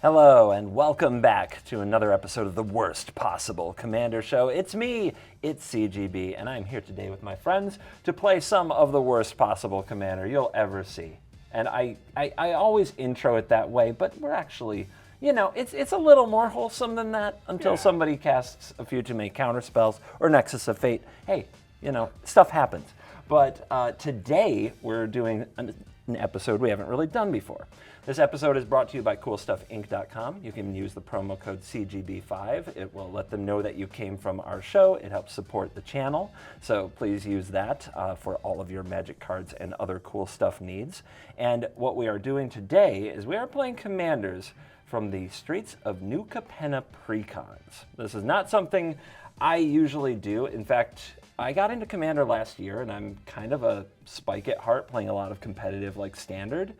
Hello, and welcome back to another episode of the Worst Possible Commander Show. It's me, it's CGB, and I'm here today with my friends to play some of the worst possible Commander you'll ever see. And I always intro it that way, but we're actually, it's a little more wholesome than that until somebody casts a few too many counterspells or Nexus of Fate. Hey, stuff happens. But today we're doing an episode we haven't really done before. This episode is brought to you by CoolStuffInc.com. You can use the promo code CGB5. It will let them know that you came from our show. It helps support the channel. So please use that for all of your Magic cards and other cool stuff needs. And what we are doing today is we are playing Commanders from the Streets of New Capenna Precons. This is not something I usually do. In fact, I got into Commander last year, and I'm kind of a spike at heart, playing a lot of competitive like Standard.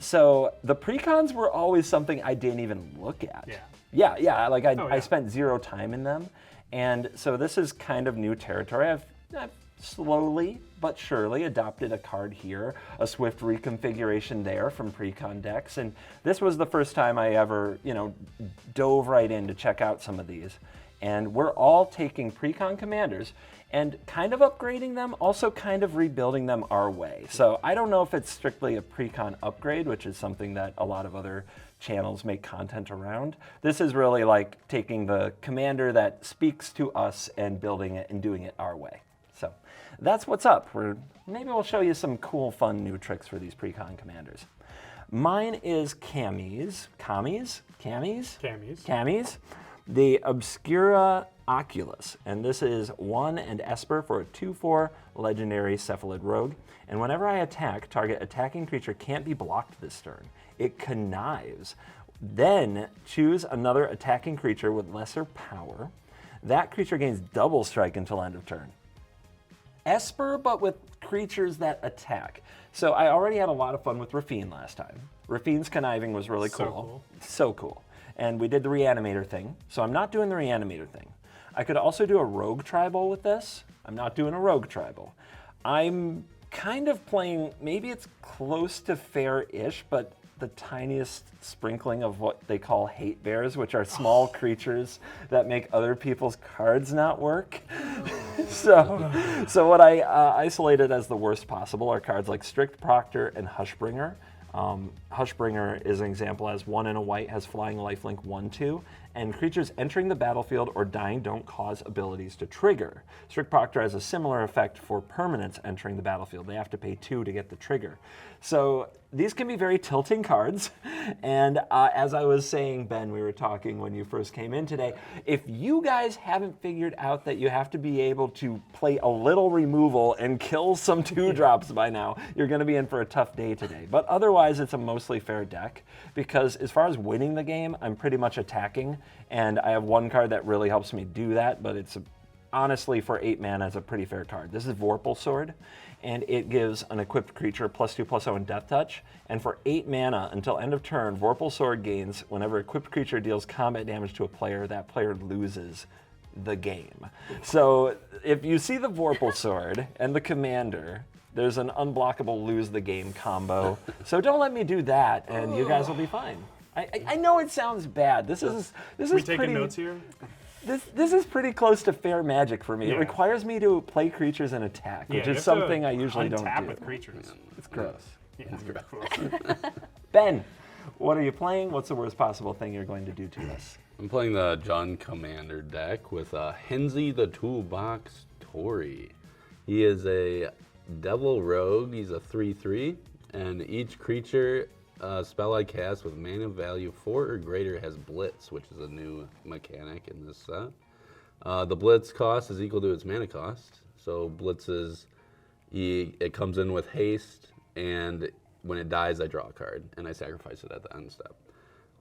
So the precons were always something I didn't even look at. Yeah. Like I spent zero time in them, and so this is kind of new territory. I've slowly but surely adopted a card here, a swift reconfiguration there from precon decks, and this was the first time I ever, dove right in to check out some of these. And we're all taking precon commanders and kind of upgrading them, also kind of rebuilding them our way. So I don't know if it's strictly a precon upgrade, which is something that a lot of other channels make content around. This is really like taking the commander that speaks to us and building it and doing it our way. So that's what's up. Maybe we'll show you some cool, fun new tricks for these precon commanders. Mine is Kamiz, the Obscura Oculus, and this is 1 and Esper for a 2/4 legendary Cephalid Rogue. And whenever I attack, target attacking creature can't be blocked this turn. It connives. Then choose another attacking creature with lesser power. That creature gains double strike until end of turn. Esper, but with creatures that attack. So I already had a lot of fun with Rafine last time. Rafine's conniving was really cool. So cool. And we did the Reanimator thing, so I'm not doing the Reanimator thing. I could also do a Rogue Tribal with this. I'm not doing a Rogue Tribal. I'm kind of playing, maybe it's close to fair-ish, but the tiniest sprinkling of what they call hate bears, which are small creatures that make other people's cards not work. So what I isolated as the worst possible are cards like Strict Proctor and Hushbringer. Hushbringer is an example as 1 and a white, has flying lifelink 1/2, and creatures entering the battlefield or dying don't cause abilities to trigger. Strict Proctor has a similar effect for permanents entering the battlefield. They have to pay 2 to get the trigger. So these can be very tilting cards, and as I was saying, Ben, we were talking when you first came in today, if you guys haven't figured out that you have to be able to play a little removal and kill some 2-drops by now, you're going to be in for a tough day today. But otherwise, it's a mostly fair deck, because as far as winning the game, I'm pretty much attacking, and I have one card that really helps me do that, but it's honestly, for 8 mana, it's a pretty fair card. This is Vorpal Sword, and it gives an equipped creature +2/+0 and Death Touch. And for 8 mana until end of turn, Vorpal Sword gains whenever equipped creature deals combat damage to a player, that player loses the game. So if you see the Vorpal Sword and the commander, there's an unblockable lose the game combo. So don't let me do that, and you guys will be fine. I know it sounds bad. This is we taking notes here? This is pretty close to fair Magic for me. Yeah. It requires me to play creatures and attack, which is something I usually don't do. With creatures. It's gross. Yeah, it's gross. Ben, what are you playing? What's the worst possible thing you're going to do to us? I'm playing the Jund Commander deck with Henxie the Toolbox Torre. He is a Devil Rogue. He's a 3/3, and each creature spell I cast with mana value 4 or greater has Blitz, which is a new mechanic in this set. The Blitz cost is equal to its mana cost. So Blitz is, it comes in with haste, and when it dies, I draw a card, and I sacrifice it at the end step.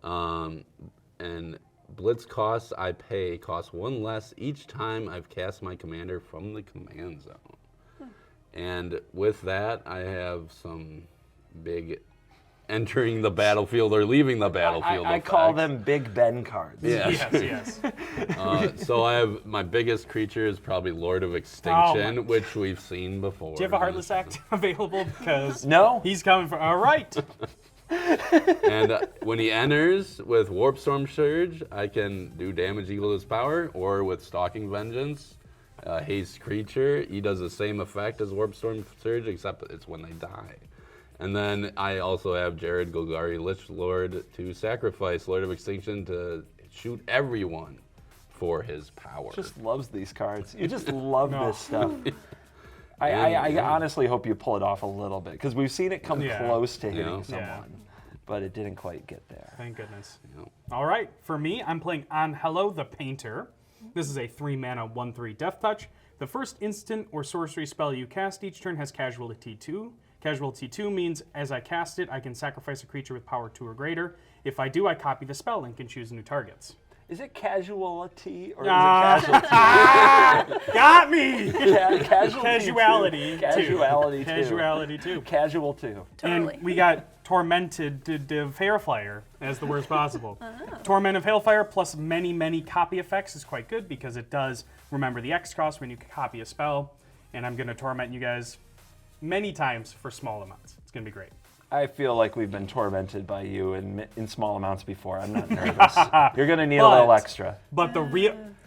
And Blitz costs I pay cost 1 less each time I've cast my commander from the command zone. And with that, I have some big entering the battlefield or leaving the battlefield. I call them Big Ben cards. Yes. So I have my biggest creature is probably Lord of Extinction, which we've seen before. Do you have a Heartless Act available? Because no, he's coming for. All right. And when he enters with Warp Storm Surge, I can do damage equal to his power, or with Stalking Vengeance, haste creature, he does the same effect as Warp Storm Surge, except it's when they die. And then I also have Jared Golgari Lich Lord to sacrifice Lord of Extinction to shoot everyone for his power. Just loves these cards. You just love this stuff. I honestly hope you pull it off a little bit, because we've seen it come close to hitting someone, but it didn't quite get there. Thank goodness. All right, for me, I'm playing Anhelo the Painter. This is a 3-mana 1/3 Death Touch. The first instant or sorcery spell you cast each turn has Casualty 2. Casualty 2 means as I cast it, I can sacrifice a creature with power 2 or greater. If I do, I copy the spell and can choose new targets. Is it casualty or is it casualty? Got me! Casuality. Casuality 2. Casuality 2. Casual 2. Totally. And we got Tormented Div Hairflyer as the worst possible. Torment of Hailfire plus many copy effects is quite good because it does remember the X cost when you copy a spell. And I'm going to torment you guys many times for small amounts. It's going to be great. I feel like we've been tormented by you in small amounts before. I'm not nervous. You're going to need a little extra. But the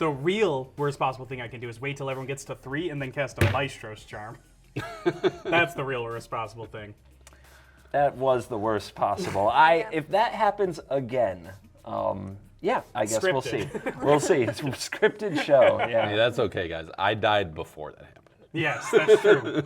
real worst possible thing I can do is wait till everyone gets to 3 and then cast a Maestro's Charm. That's the real worst possible thing. That was the worst possible. If that happens again, I guess we'll see. We'll see. It's a scripted show. Yeah. Hey, that's okay, guys. I died before that happened. Yes, that's true.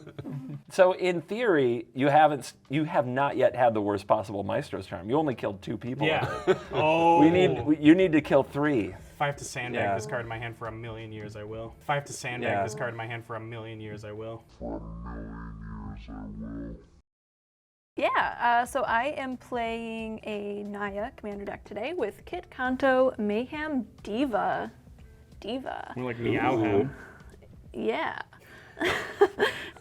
So in theory, you have not yet had the worst possible Maestro's Charm. You only killed 2 people. Yeah. Oh. You need to kill 3. If I have to sandbag this card in my hand for 1,000,000 years, I will. If I have to sandbag this card in my hand for 1,000,000 years, I will. Yeah, so I am playing a Naya commander deck today with Kitt Kanto, Mayhem, Diva. More like Meowhem. Yeah.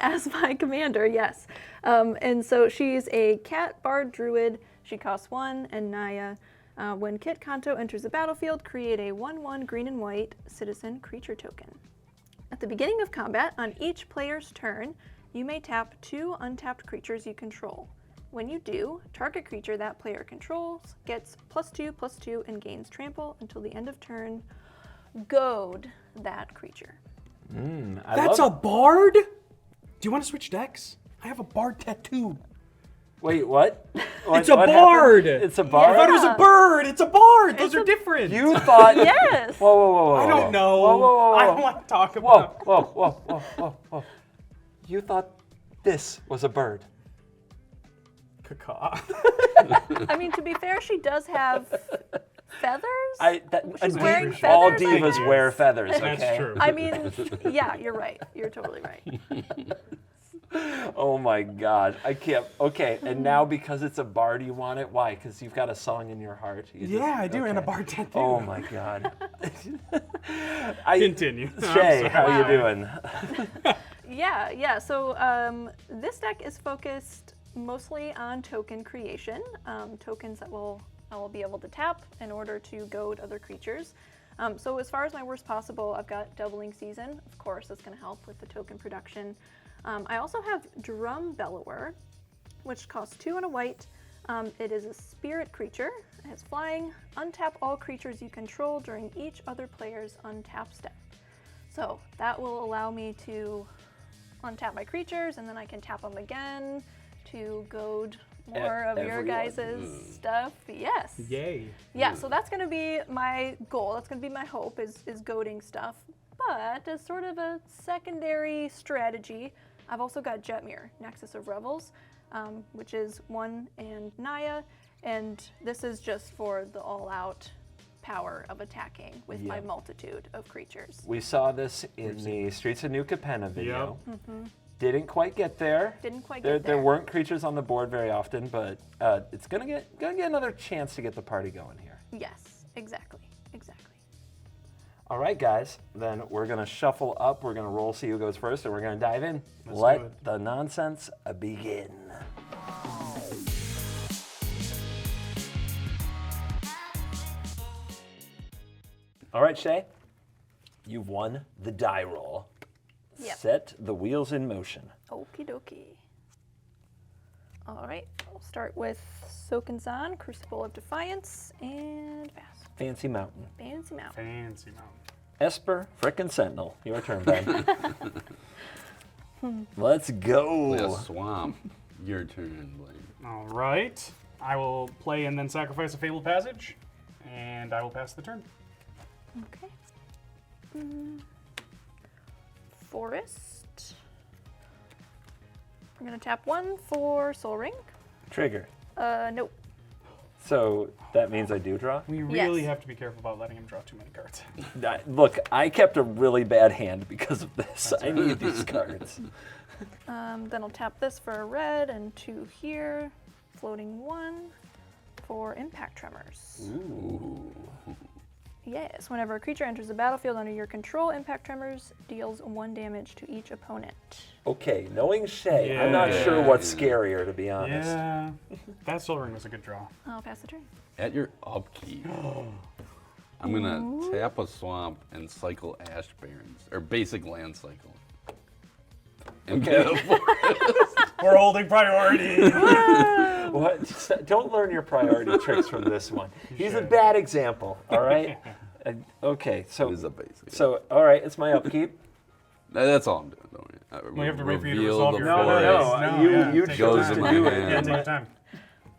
As my commander, yes. And so she's a cat bard druid. She costs 1, and Naya. When Kitt Kanto enters the battlefield, create a 1/1 green and white citizen creature token. At the beginning of combat, on each player's turn, you may tap 2 untapped creatures you control. When you do, target creature that player controls gets +2/+2 and gains trample until the end of turn. Goad that creature. That's a bard? Do you want to switch decks? I have a bard tattoo. Wait, what? It's a bard! It's a bard? I thought it was a bird! It's a bard! Those are different! You thought... Yes! Whoa. I don't know. Whoa. I don't want to talk about Whoa. You thought this was a bird. Caca. I mean, to be fair, she does have feathers. She's wearing feathers. All divas wear feathers, okay? That's true. I mean, yeah, you're right. You're totally right. Oh my God, I can't. Okay, and now because it's a bard, you want it? Why? Because you've got a song in your heart. I do, and a bard tattoo. Oh my God. Continue. Shay, how you doing? Yeah. So this deck is focused mostly on token creation, tokens that I will be able to tap in order to goad other creatures. So as far as my worst possible, I've got Doubling Season. Of course, that's going to help with the token production. I also have Drum Bellower, which costs 2 and a white. It is a spirit creature. It has flying. Untap all creatures you control during each other player's untap step. So that will allow me to untap my creatures, and then I can tap them again to goad more of your guys' stuff. Yes. Yay. Yeah, so that's going to be my goal. That's going to be my hope is goading stuff. But as sort of a secondary strategy, I've also got Jetmir, Nexus of Revels, which is 1 and Naya, and this is just for the all-out power of attacking with my multitude of creatures. We saw this in the Streets of New Capenna video. Yep. Mm-hmm. Didn't quite get there. There weren't creatures on the board very often, but it's gonna get another chance to get the party going here. Yes, exactly. All right, guys. Then we're gonna shuffle up. We're gonna roll, see who goes first, and we're gonna dive in. Let's do Let it. the nonsense begin. All right, Shay. You've won the die roll. Yep. Set the wheels in motion. Okie dokie. All right, we'll start with Sokensan, Crucible of Defiance, and pass. Fancy Mountain. Fancy Mountain. Fancy mountain. Esper, frickin' Sentinel. Your turn, Ben. Let's go. Play a swamp. Your turn, Blaine. All right. I will play and then sacrifice a Fabled Passage, and I will pass the turn. Okay. Forest. I'm gonna tap 1 for Soul Ring. Trigger. Nope. So that means I do draw? We really Yes. have to be careful about letting him draw too many cards. Look, I kept a really bad hand because of this. I need these cards. Then I'll tap this for a red and 2 here. Floating 1 for Impact Tremors. Ooh. Yes, whenever a creature enters the battlefield under your control, Impact Tremors deals 1 damage to each opponent. Okay, knowing Shea, I'm not Yeah. sure what's scarier, to be honest. Yeah, that Soul Ring was a good draw. I'll pass the turn. At your upkeep, I'm gonna tap a swamp and cycle Ash Barrens, or basic land cycle. And get a We're holding priority. What? Don't learn your priority tricks from this one. He's a bad example, all right? Okay, so, It is a basic. all right, it's my upkeep. That's all I'm doing. Don't worry. We have to wait for you to Reveal resolve the your No, forest. you take chose your to time. do it. Yeah, take your time.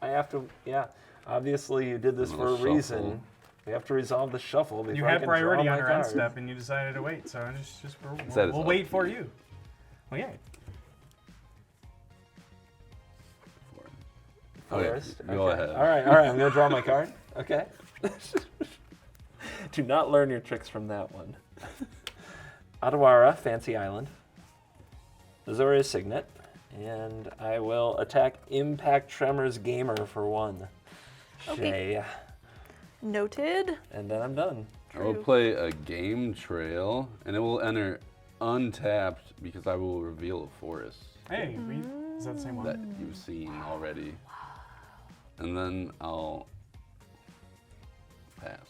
I have to, yeah. Obviously, you did this I'm for a gonna shuffle. reason. We have to resolve the shuffle before You I had can priority draw on my your end card. step, and you decided to wait. So Said it's we'll up wait to for you. you. Well, yeah. Forest. Go Okay. ahead. All right. I'm going to draw my card. Okay. Do not learn your tricks from that one. Adawara, Fancy Island. Azorius Signet. And I will attack Impact Tremors Gamer for 1. Okay. Shea. Noted. And then I'm done. I will True. play a game trail, and it will enter untapped because I will reveal a forest Hey, is that the same one? that you've seen already. And then I'll pass.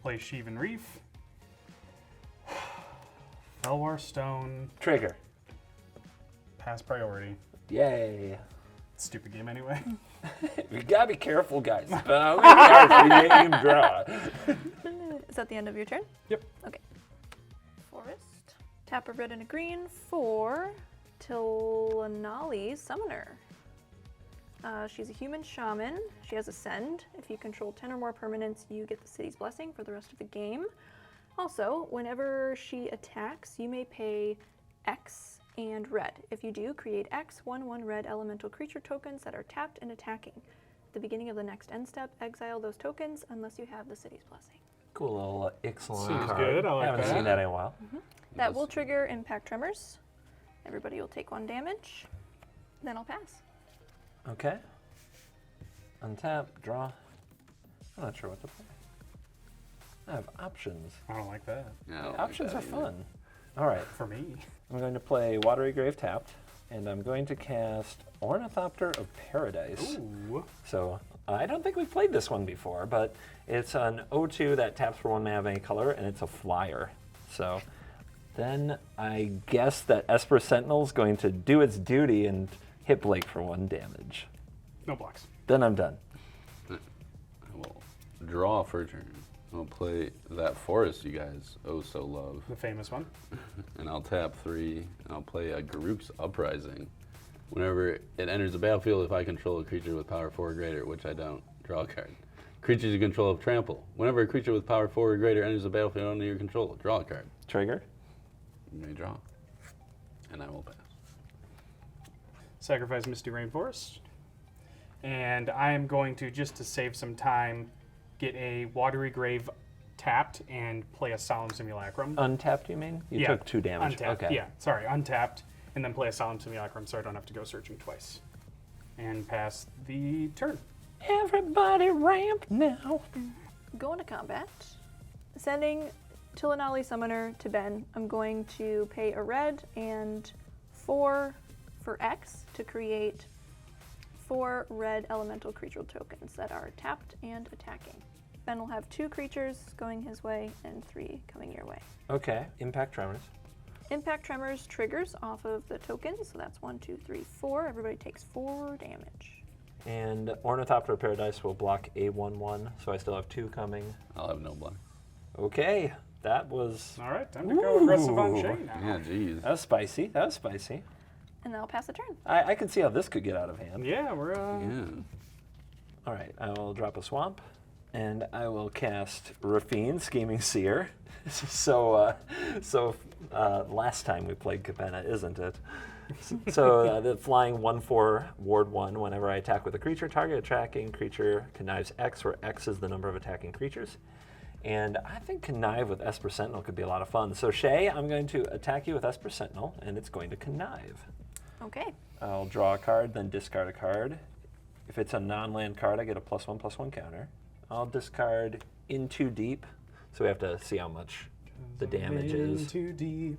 Play Sheevan Reef. Felwar Stone. Trigger. Pass priority. Yay. Stupid game anyway. We gotta be careful, guys. How many cards we make him draw? Is that the end of your turn? Yep. Okay. Forest. Tap a red and a green for Tillanali Summoner. She's a human shaman. She has Ascend. If you control 10 or more permanents, you get the city's blessing for the rest of the game. Also, whenever she attacks, you may pay X and red. If you do, create X 1/1 red elemental creature tokens that are tapped and attacking. At the beginning of the next end step, exile those tokens unless you have the city's blessing. Cool little Ixalan Seems card. good, I like haven't that. seen that in a while. That will trigger Impact Tremors. Everybody will take 1 damage. Then I'll pass. Okay. Untap, draw. I'm not sure what to play. I have options. I don't like that. Yeah, I don't like Options that are either. fun. All right, For me. I'm going to play Watery Grave tapped, and I'm going to cast Ornithopter of Paradise. Ooh. So I don't think we've played this one before, but it's an 0/2 that taps for 1 mana of any color, and it's a flyer. So then I guess that Esper Sentinel's going to do its duty and hit Blake for 1 damage. No blocks. Then I'm done. I will draw for a turn. I'll play that forest you guys oh so love. The famous one. And I'll tap 3, and I'll play a Group's Uprising. Whenever it enters the battlefield, if I control a creature with power 4 or greater, which I don't, draw a card. Creatures you control have trample. Whenever a creature with power 4 or greater enters the battlefield under your control, draw a card. Trigger. You may draw. And I will pass. Sacrifice Misty Rainforest. And I am going to, just to save some time, get a Watery Grave tapped and play a Solemn Simulacrum. Untapped, you mean? You took 2 damage. Untapped. Okay. Yeah, sorry, untapped, and then play a Solemn Simulacrum so I don't have to go searching twice. And pass the turn. Everybody ramp now. Go into combat. Sending Tillanali Summoner to Ben. I'm going to pay a red and 4 for X to create 4 red elemental creature tokens that are tapped and attacking. Ben will have 2 creatures going his way and 3 coming your way. Okay, Impact Tremors. Impact Tremors triggers off of the tokens, so that's 1, 2, 3, 4. Everybody takes 4 damage. And Ornithopter Paradise will block a 1/1, so I still have 2 coming. I'll have no block. Okay, that was All right, time to go aggressive on Shea now. Yeah, jeez. that was spicy. That was spicy. And then I'll pass the turn. I can see how this could get out of hand. Yeah, we're Yeah. All right, I will drop a swamp, and I will cast Rafine, Scheming Seer. So last time we played Capenna, isn't it? So the flying 1/4 ward 1. Whenever I attack with a creature, target attacking creature connives X, where X is the number of attacking creatures. And I think connive with Esper Sentinel could be a lot of fun. So Shea, I'm going to attack you with Esper Sentinel, and it's going to connive. Okay. I'll draw a card, then discard a card. If it's a non-land card, I get a +1/+1 counter. I'll discard In Too Deep, so we have to see how much the damage in is. too deep.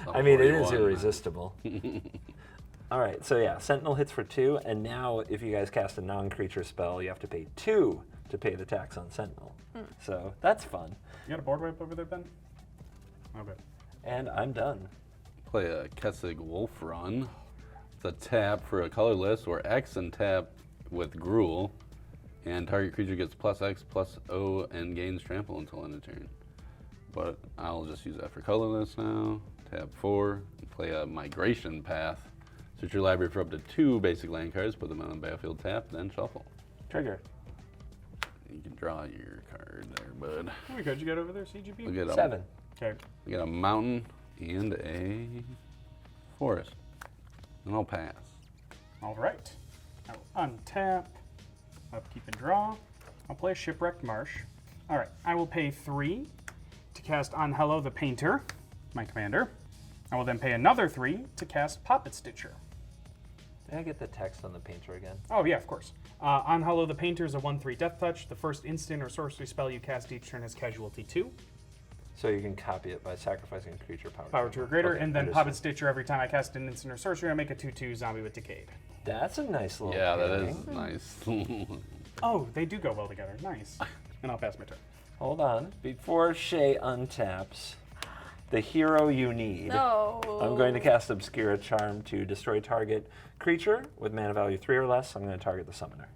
I mean, it is 41. irresistible. All right, so yeah, Sentinel hits for 2, and now if you guys cast a non-creature spell, you have to pay 2 to pay the tax on Sentinel. So that's fun. You got a board wipe over there, Ben? Okay. And I'm done. Play a Kessig Wolf Run. It's a tap for a colorless or X and tap with Gruul. And target creature gets +X/+O and gains trample until end of turn. But I'll just use that for colorless now. Tap 4, and play a Migration Path. Search your library for up to 2 basic land cards, put them on the battlefield tap, then shuffle. Trigger. You can draw your card there, bud. How many cards you got over there, CGB? Look at 7. Okay. We got a mountain and a forest. And I'll pass. All right. I will untap, upkeep and draw. I'll play Shipwrecked Marsh. All right. I will pay 3 to cast Anhelo the Painter, my commander. I will then pay another 3 to cast Poppet Stitcher. Did I get the text on the painter again? Oh, yeah, of course. Anhelo the Painter is a 1/3 death touch. The first instant or sorcery spell you cast each turn has casualty 2. So you can copy it by sacrificing a creature Power to a greater, Okay, and then understood. Poppet Stitcher every time I cast an instant or sorcery, I make a 2/2 zombie with Decayed. That's a nice little Yeah, that pairing. is nice. Oh, they do go well together. Nice. And I'll pass my turn. Hold on. Before Shea untaps, the hero you need. No. I'm going to cast Obscura Charm to destroy target creature with mana value 3 or less. I'm going to target the summoner.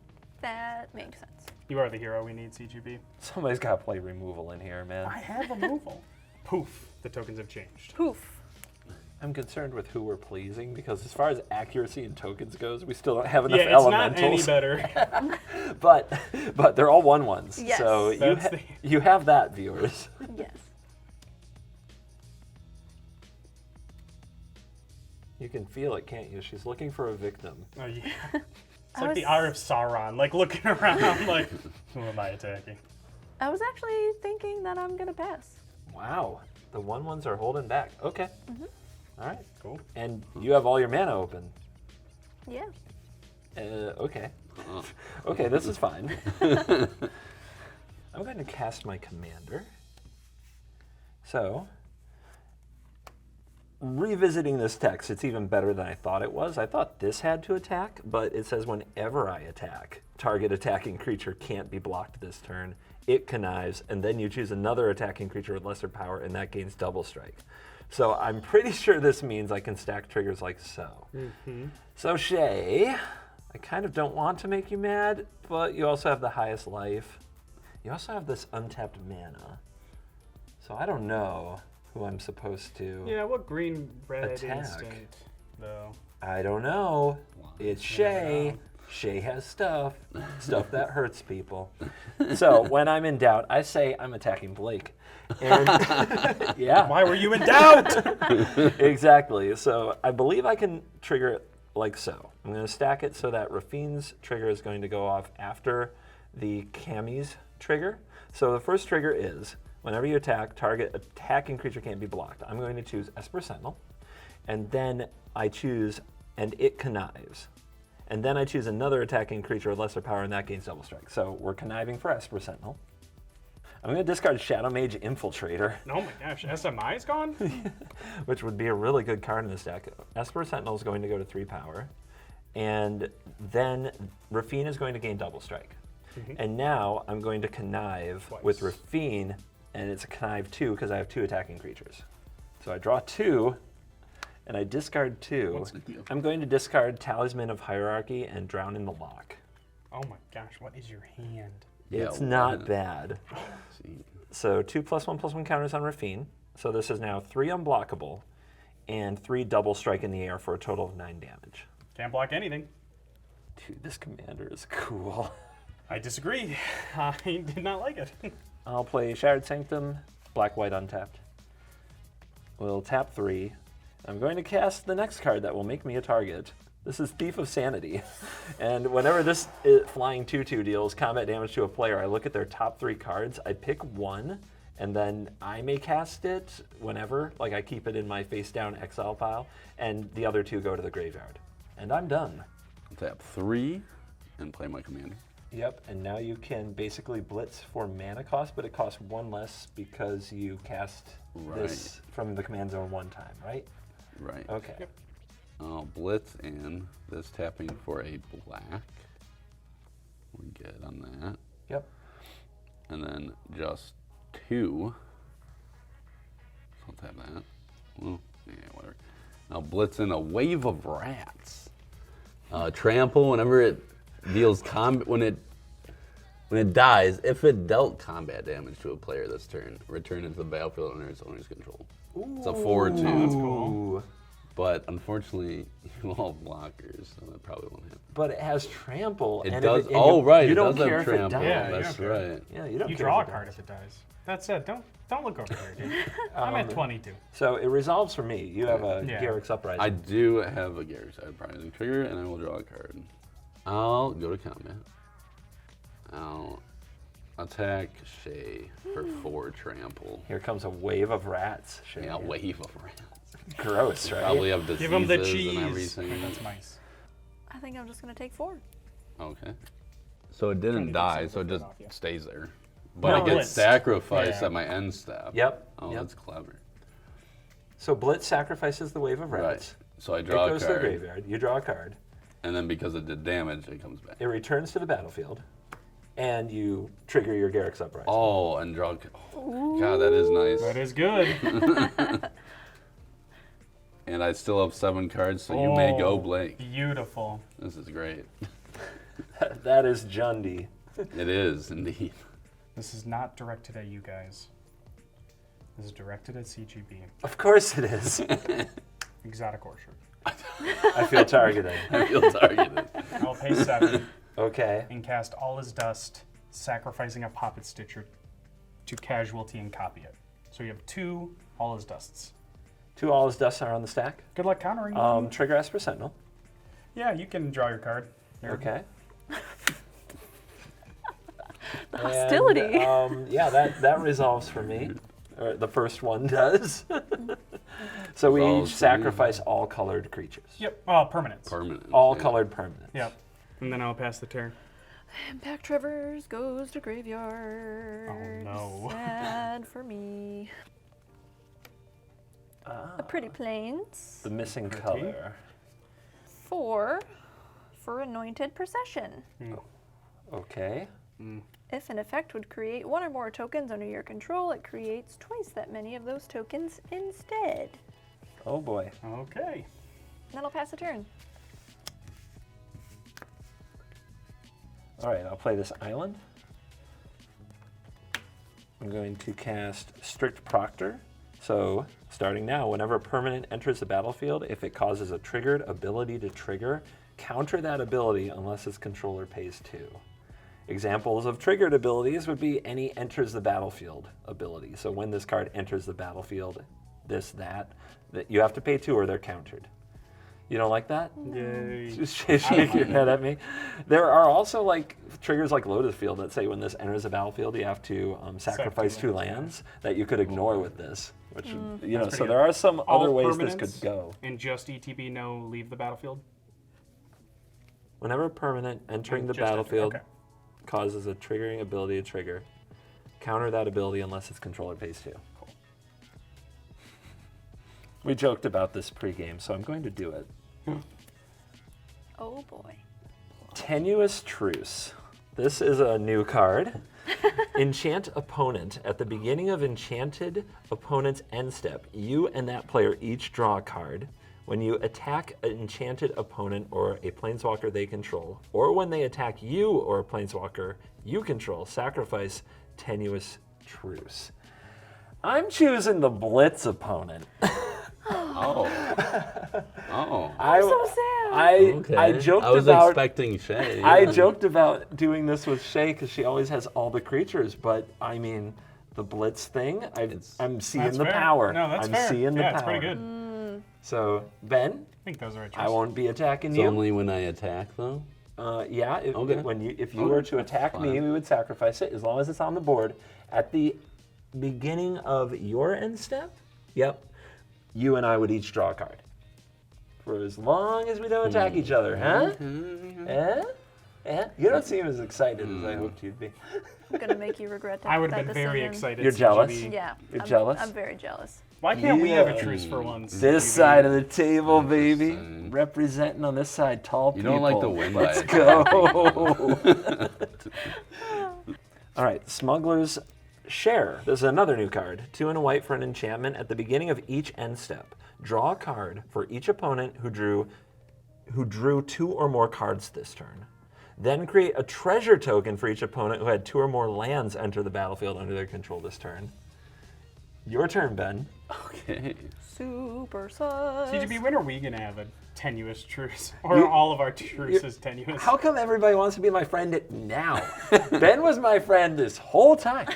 That makes sense. You are the hero we need, CGB. Somebody's got to play removal in here, man. I have removal. Poof. The tokens have changed. Poof. I'm concerned with who we're pleasing because as far as accuracy and tokens goes, we still don't have enough Yeah, it's elementals. not any better. but they're all 1/1s. Yes. So That's you have that, viewers. Yes. You can feel it, can't you? She's looking for a victim. Oh, yeah. It's I like the was- Eye of Sauron, like looking around like, who am I attacking? I was actually thinking that I'm gonna pass. Wow. The 1/1s are holding back. Okay. All right. Cool. And you have all your mana open. Yeah. Okay. Okay, this is fine. I'm going to cast my commander. So, revisiting this text, it's even better than I thought it was. I thought this had to attack, but it says whenever I attack, target attacking creature can't be blocked this turn. It connives, and then you choose another attacking creature with lesser power, and that gains double strike. So I'm pretty sure this means I can stack triggers like so. So Shea, I kind of don't want to make you mad, but you also have the highest life. You also have this untapped mana. So I don't know who I'm supposed to. Yeah, what red Attack. instant, though? I don't know. It's Shea. Shea has stuff that hurts people. So when I'm in doubt, I say I'm attacking Blake. And yeah, Why were you in doubt? exactly. So I believe I can trigger it like so. I'm going to stack it so that Rafine's trigger is going to go off after the Kamiz trigger. So the first trigger is whenever you attack, target attacking creature can't be blocked. I'm going to choose Esper Sentinel, and then I choose and it connives. And then I choose another attacking creature with lesser power, and that gains double strike. So we're conniving for Esper Sentinel. I'm going to discard Shadow Mage Infiltrator, Oh my gosh, SMI's gone? which would be a really good card in this deck. Esper Sentinel is going to go to 3 power, and then Rafine is going to gain double strike. And now I'm going to connive with Twice. Rafine and it's a connive 2 because I have 2 attacking creatures. So I draw 2, and I discard 2. What's the deal? I'm going to discard Talisman of Hierarchy and Drown in the Loch. Oh my gosh, what is your hand? It's Yeah, not one. bad. See. So 2+1/+1 counters on Rafine. So this is now 3 unblockable and 3 double strike in the air for a total of 9 damage. Can't block anything. Dude, this commander is cool. I disagree. I did not like it. I'll play Shattered Sanctum, black-white untapped. We'll tap 3. I'm going to cast the next card that will make me a target. This is Thief of Sanity. And whenever this flying 2/2 deals combat damage to a player, I look at their top 3 cards, I pick one, and then I may cast it whenever. Like I keep it in my face-down exile pile, and the other 2 go to the graveyard. And I'm done. Tap 3 and play my commander. Yep, and now you can basically blitz for mana cost, but it costs 1 less because you cast this from the command zone 1 time, right? Right. Okay. Yep. I'll blitz in this tapping for a black. We're good on that. Yep. And then just 2. So I'll tap that. Well, yeah, whatever. I'll blitz in a Wave of Rats. Trample whenever it deals combat when it dies. If it dealt combat damage to a player this turn, return it to the battlefield under its owner's control. It's a 4/2. That's cool. Ooh. But unfortunately, you all have blockers, so that probably won't happen. But it has trample. It and does. and Oh, right. You It don't does care have if it trample. dies. Yeah, you That's don't care. right. Yeah, you don't You care draw a if it card dies. if it dies. That said, don't look over there, dude. I'm at 22. So it resolves for me. You have a Yeah. Garrick's Uprising. I do have a Garrick's Uprising trigger, and I will draw a card. I'll go to combat. I'll attack Shea for 4 trample. Here comes a wave of rats. Shea. Yeah, Wave of Rats. Gross, right? Probably have diseases Give him the and cheese. everything. That's nice. I think I'm just gonna take 4. Okay. So it Trying didn't to die, get so it something just off, yeah. stays there. But No, it gets Blitz. sacrificed Yeah. at my end step. Yep. Oh, yep. that's clever. So Blitz sacrifices the wave of Right. rats. So I It draw a goes to the card, graveyard. You draw a card. and then because it did damage, it comes back. It returns to the battlefield, and you trigger your Garrick's Uprising. Oh, and draw. Oh, God, that is nice. That is good. And I still have 7 cards, so you may go, Blake. Beautiful. This is great. That is Jundy. It is indeed. This is not directed at you guys. This is directed at CGB. Of course it is. Exotic Orchard. I feel targeted. I feel targeted. I'll pay 7 Okay. and cast All His Dust, sacrificing a Poppet Stitcher to casualty and copy it. So you have 2 All His Dusts. 2 All His Dusts are on the stack. Good luck countering. Trigger Esper Sentinel. Yeah, you can draw your card. Here. Okay. The hostility. And, yeah, that resolves for me. Or the first one does. So we Resolves each for me. sacrifice all colored creatures. Yep. Permanents. Permanent. All yeah. colored permanents. Yep. And then I'll pass the turn. Impact Travers goes to graveyard. Oh, no. Sad for me. A Pretty Plains. The missing Pretty. color. 4 for Anointed Procession. Okay. If an effect would create 1 or more tokens under your control, it creates twice that many of those tokens instead. Oh boy. Okay. Then I'll pass a turn. All right, I'll play this island. I'm going to cast Strict Proctor. So, starting now, whenever a permanent enters the battlefield, if it causes a triggered ability to trigger, counter that ability unless its controller pays 2. Examples of triggered abilities would be any enters the battlefield ability. So when this card enters the battlefield, that you have to pay 2 or they're countered. You don't like that? Yay. Just shake your head at me. There are also like triggers like Lotus Field that say when this enters the battlefield, you have to sacrifice 2 lands that you could ignore with this. Which you know, That's so pretty there are some All other ways this permanents could go. And just ETB, no leave the battlefield? Whenever a permanent entering the Just enter, battlefield okay. causes a triggering ability to trigger, counter that ability unless its controller pays 2. Cool. We joked about this pregame, so I'm going to do it. Oh boy. Tenuous Truce. This is a new card. Enchant opponent. At the beginning of enchanted opponent's end step, you and that player each draw a card. When you attack an enchanted opponent or a planeswalker they control, or when they attack you or a planeswalker you control, sacrifice Tenuous Truce. I'm choosing the Blitz opponent. Oh. I'm so sad. I joked I was about expecting Shea. I joked about doing this with Shea because she always has all the creatures, but I mean, the Blitz thing, I'm seeing That's the fair. power. No, that's I'm fair. seeing the yeah, power. it's pretty good. So, Ben, I think those are right I choice. won't be attacking It's you. only when I attack, though? Yeah, Okay. if you Okay, were to attack that's me, fine. we would sacrifice it as long as it's on the board. At the beginning of your end step, yep, you and I would each draw a card. For as long as we don't attack each other, huh? You don't seem as excited as I hoped you'd be. I'm gonna make you regret that. I would have that been very decision. excited. You're jealous? CGB. Yeah. You're I'm, jealous? I'm very jealous. Why can't we have a Yeah. truce for once? This CGB? side of the table, baby. Interesting. Representing on this side, tall You people. don't like to win by Let's a go. All right, Smuggler's Share. This is another new card. 2 and a white for an enchantment. At the beginning of each end step, draw a card for each opponent who drew 2 or more cards this turn. Then create a treasure token for each opponent who had 2 or more lands enter the battlefield under their control this turn. Your turn, Ben. Okay. Super sus. CGB, when are we gonna have a tenuous truce, or are all of our truces tenuous? How come everybody wants to be my friend now? Ben was my friend this whole time.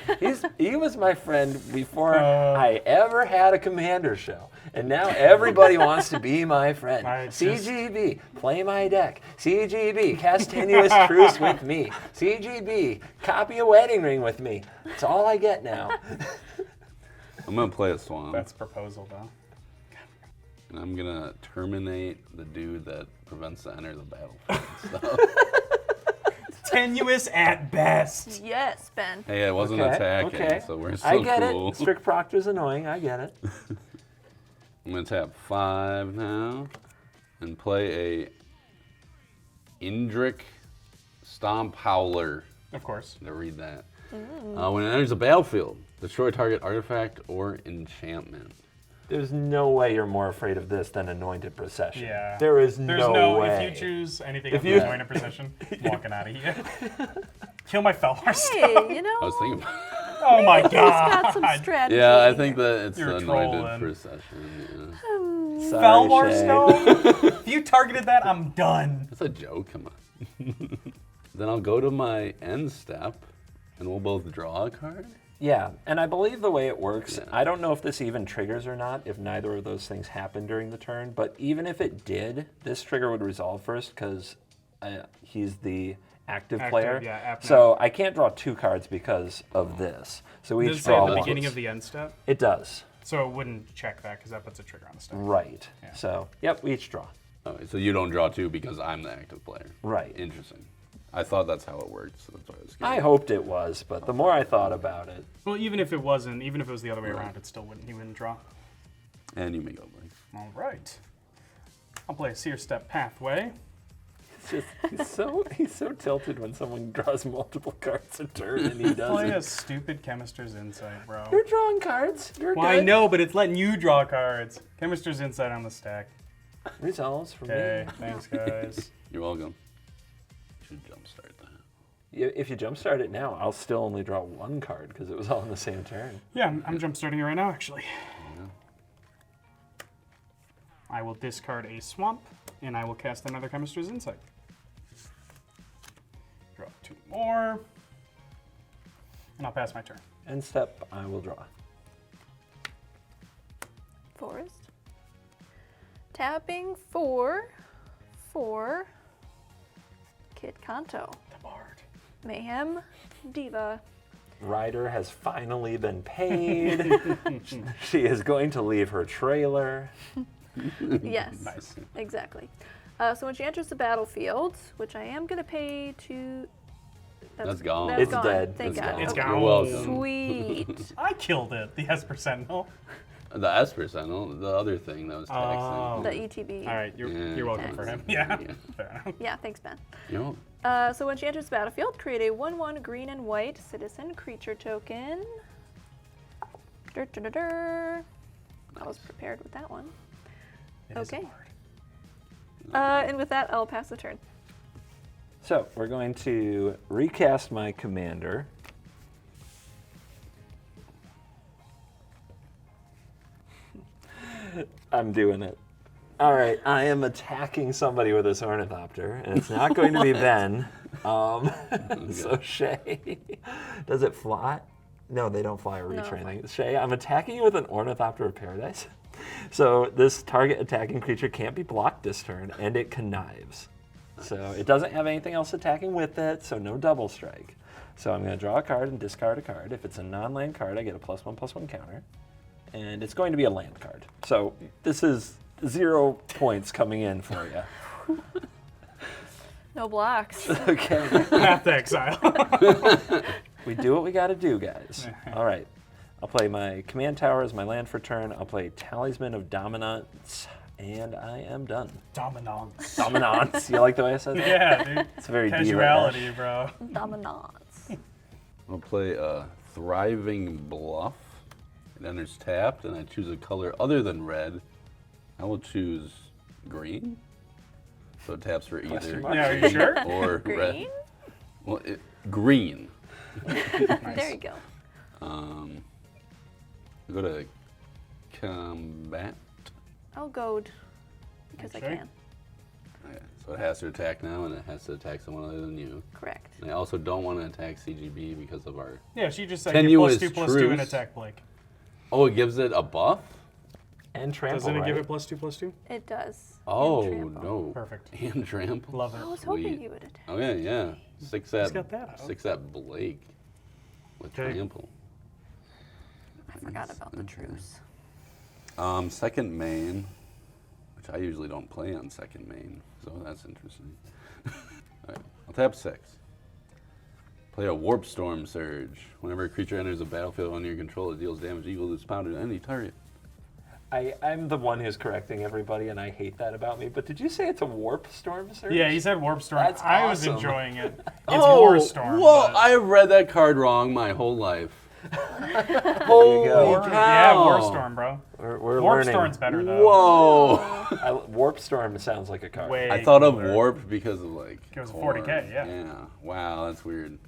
He was my friend before I ever had a commander show. And now everybody wants to be my friend. CGB, play my deck. CGB, cast Tenuous Truce with me. CGB, copy a wedding ring with me. That's all I get now. I'm going to play a Swamp. That's proposal, though. And I'm going to terminate the dude that prevents to enter the battlefield. So. Tenuous at best. Yes, Ben. Hey, I wasn't attacking, so we're so I get cool. it. Strict Proctor's annoying. I get it. I'm going to tap 5 now and play a Indrik Stomp Howler. Of course. To read that. When it enters the battlefield, destroy target artifact or enchantment. There's no way you're more afraid of this than Anointed Procession. Yeah. There's There's no way. If you choose anything If of you- the anointed procession, I'm walking out of here. Kill my Felmar stuff. Hey, you know, I was thinking about Oh my he's got some god. strategy. Yeah, I think that it's You're the trolling. anointed procession. Yeah. Sorry, Felmar Shea. Stone? If you targeted that, I'm done. That's a joke, come on. Then I'll go to my end step and we'll both draw a card. Yeah, and I believe the way it works, Yeah. I don't know if this even triggers or not, if neither of those things happen during the turn, but even if it did, this trigger would resolve first because he's the active player. yeah, app so I can't draw 2 cards because of this. So we Does each it say draw at the one. beginning of the end step? It does. So it wouldn't check that because that puts a trigger on the step. Right. Yeah. So, yep, we each draw. All right, so you don't draw 2 because I'm the active player. Right. Interesting. I thought that's how it worked, so that's why I was I curious. hoped it was, but the more I thought about it, Well, even if it wasn't, even if it was the other way around, it still wouldn't. He wouldn't draw. And you may go blank. All right. I'll play a Seer Step Pathway. it's just he's so tilted when someone draws multiple cards a turn and he Play a doesn't. stupid Chemister's Insight, bro. You're drawing cards. You're Well, I good. know, but it's letting you draw cards. Chemister's Insight on the stack. Resolves for Okay, me. thanks, guys. You're welcome. Should jumpstart that. If you jumpstart it now, I'll still only draw 1 card because it was all in the same turn. Yeah, I'm jump starting it right now, actually. I will discard a Swamp, and I will cast another Chemister's Insight. Draw 2 more, and I'll pass my turn. End step, I will draw. Forest. Tapping 4 for Kitt Kanto. The Bard. Mayhem, Diva. Rider has finally been paid. She is going to leave her trailer. Yes, Nice. exactly. So when she enters the battlefield, which I am going to pay to... That's gone. That's It's gone. dead. Thank It's God. gone. It's Okay. gone. You're welcome. Sweet. I killed it, the Esper Sentinel. The Esper Sentinel, the other thing that was Oh. The taxing. ETB. All right, you're Yeah, welcome thanks. for him. Yeah, Yeah. fair enough. Yeah, thanks, Ben. You know, So when she enters the battlefield, create a 1/1 green and white citizen creature token. I was prepared with that one. It is Okay. hard. And with that, I'll pass the turn. So we're going to recast my commander. I'm doing it. All right, I am attacking somebody with this ornithopter, and it's not going to be Ben. So Shea, does it fly? No, they don't fly or No, retraining. Shea, I'm attacking you with an ornithopter of paradise. So this target attacking creature can't be blocked this turn, and it connives. So it doesn't have anything else attacking with it, so no double strike. So I'm going to draw a card and discard a card. If it's a non-land card, I get a +1/+1 counter. And it's going to be a land card. So this is 0 points coming in for you. No blocks. Okay. Path to exile. We do what we got to do, guys. All right. I'll play my command tower as my land for turn. I'll play Talisman of Dominance, and I am done. Dominance. Dominance. You like the way I said that? Yeah, dude. It's very Casuality, bro. Dominance. I'll play Thriving Bluff. It enters tapped, and I choose a color other than red. I will choose green. So it taps for either Question mark? Yeah, are you sure? or red. Green? Well, green. There you go. Go to combat. I'll goad because I Okay. can. Okay, so it has to attack now, and it has to attack someone other than you. Correct. And I also don't want to attack CGB because of our. Yeah, she just said Tenuous get +2/+2 and truce. attack Blake. Oh, it gives it a buff? And trample, Doesn't it right? give it +2/+2? It does. Oh, And trample. no. Perfect. And trample? Love I it. was hoping Sweet. you would attack. Okay, yeah. Six at, got that out. 6 at Blake with Okay. trample. I forgot about the truce. Second main, which I usually don't play on second main, so that's interesting. Alright, I'll tap 6. Play a Warp Storm Surge. Whenever a creature enters a battlefield under your control, it deals damage equal to its power to any target. I'm the one who's correcting everybody, and I hate that about me. But did you say it's a warp storm surge? Yeah, he said Warp Storm. That's I was awesome. enjoying it. It's War Storm. Whoa, but- I've read that card wrong my whole life. Holy Holy War, cow. yeah, War Storm, bro. We're Warp learning. Storm's better though. Whoa! Warp storm sounds like a card. Way I thought of cooler. Warp because of like. It was a core. 40K, yeah. Yeah. Wow, that's weird.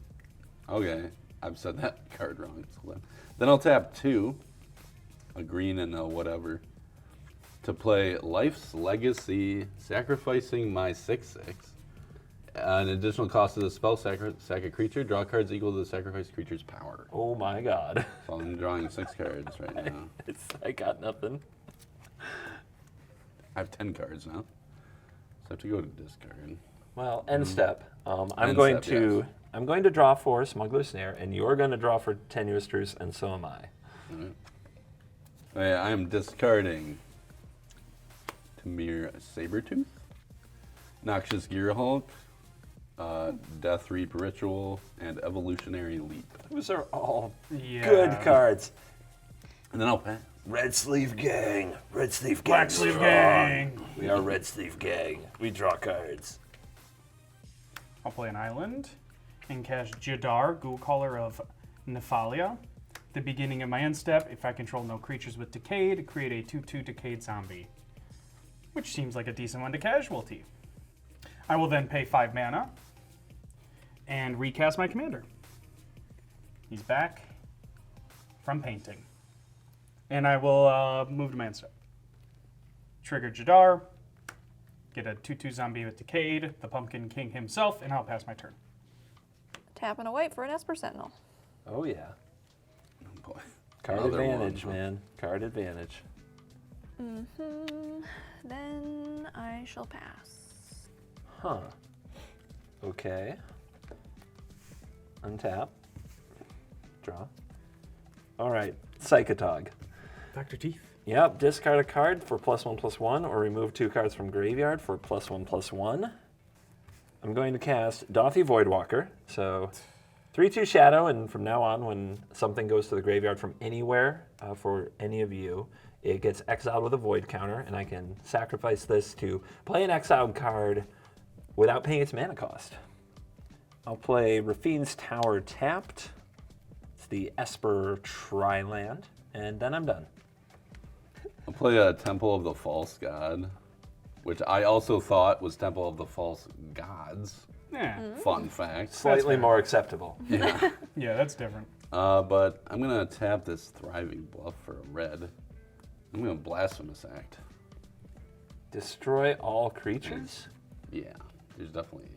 Okay, I've said that card wrong. So then I'll tap 2, a green and a whatever, to play Life's Legacy, sacrificing my 6/6. An additional cost of the spell, sack a creature, draw cards equal to the sacrificed creature's power. Oh my god. So I'm drawing 6 cards right now. I got nothing. I have 10 cards now. So I have to go to discard. Well, end step. I'm End going step, to yes. I'm going to draw for Smuggler's Snare, and you're going to draw for Tenuous Truce, and so am I. Okay, I am discarding Tamir Sabertooth, Noxious Gearhulk, Death Reap Ritual, and Evolutionary Leap. Those are all Yeah. good cards. And then I'll pass. Red Sleeve Gang. Red Sleeve Gang. Black Sleeve Gang. We are Red Sleeve Gang. We draw cards. I'll play an island and cast Jadar, Ghoul Caller of Nephalia. The beginning of my end step, if I control no creatures with Decayed, create a 2/2 Decayed zombie, which seems like a decent one to casualty. I will then pay 5 mana and recast my commander. He's back from painting. And I will move to my end step. Trigger Jadar, get a 2/2 zombie with Decayed, the Pumpkin King himself, and I'll pass my turn. Tap and a white for an Esper Sentinel. Oh yeah. Oh boy. Card Another advantage, one, huh? man. Card advantage. Then I shall pass. Huh. Okay. Untap. Draw. All right. Psychotog. Dr. Teeth. Yep. Discard a card for +1/+1, or remove 2 cards from graveyard for +1/+1. I'm going to cast Dothy Voidwalker. So 3/2 Shadow, and from now on, when something goes to the graveyard from anywhere for any of you, it gets exiled with a void counter, and I can sacrifice this to play an exiled card without paying its mana cost. I'll play Rafine's Tower tapped. It's the Esper Tri-land, and then I'm done. I'll play a Temple of the False God, which I also thought was Temple of the False Gods. Yeah. Fun fact. Slightly fair. more acceptable. Yeah. Yeah, that's different. But I'm going to tap this Thriving Bluff for a red. I'm going to Blasphemous Act. Destroy all creatures? Yeah, there's definitely...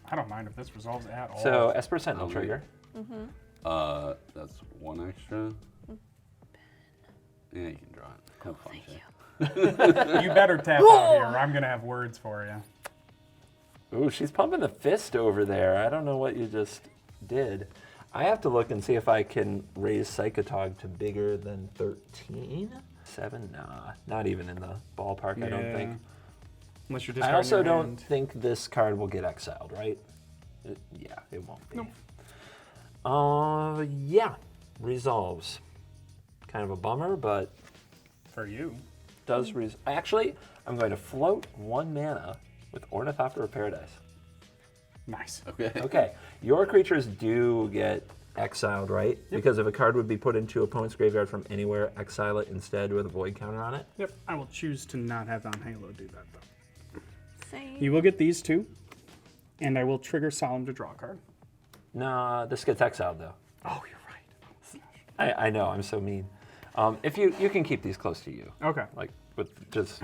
I don't mind if this resolves at all. So Esper Sentinel Okay. trigger. That's one extra. Yeah, you can draw it. Have fun, Shea. You better tap out here, or I'm going to have words for you. Ooh, she's pumping the fist over there. I don't know what you just did. I have to look and see if I can raise Psychotog to bigger than 13. 7? Nah, not even in the ballpark, I don't think. Unless you're I discarding also your don't hand. think this card will get exiled, right? Yeah, it won't be. Nope. Yeah, resolves. Kind of a bummer, but For you. does actually, I'm going to float 1 mana with Ornithopter of Paradise. Nice. Okay. Okay, your creatures do get exiled, right? Because if a card would be put into opponent's graveyard from anywhere, exile it instead with a void counter on it. Yep. I will choose to not have Anhelo do that, though. Same. You will get these two, and I will trigger Solemn to draw a card. Nah, this gets exiled though. Oh, you're right. I know, I'm so mean. If you can keep these close to you, Okay. like with just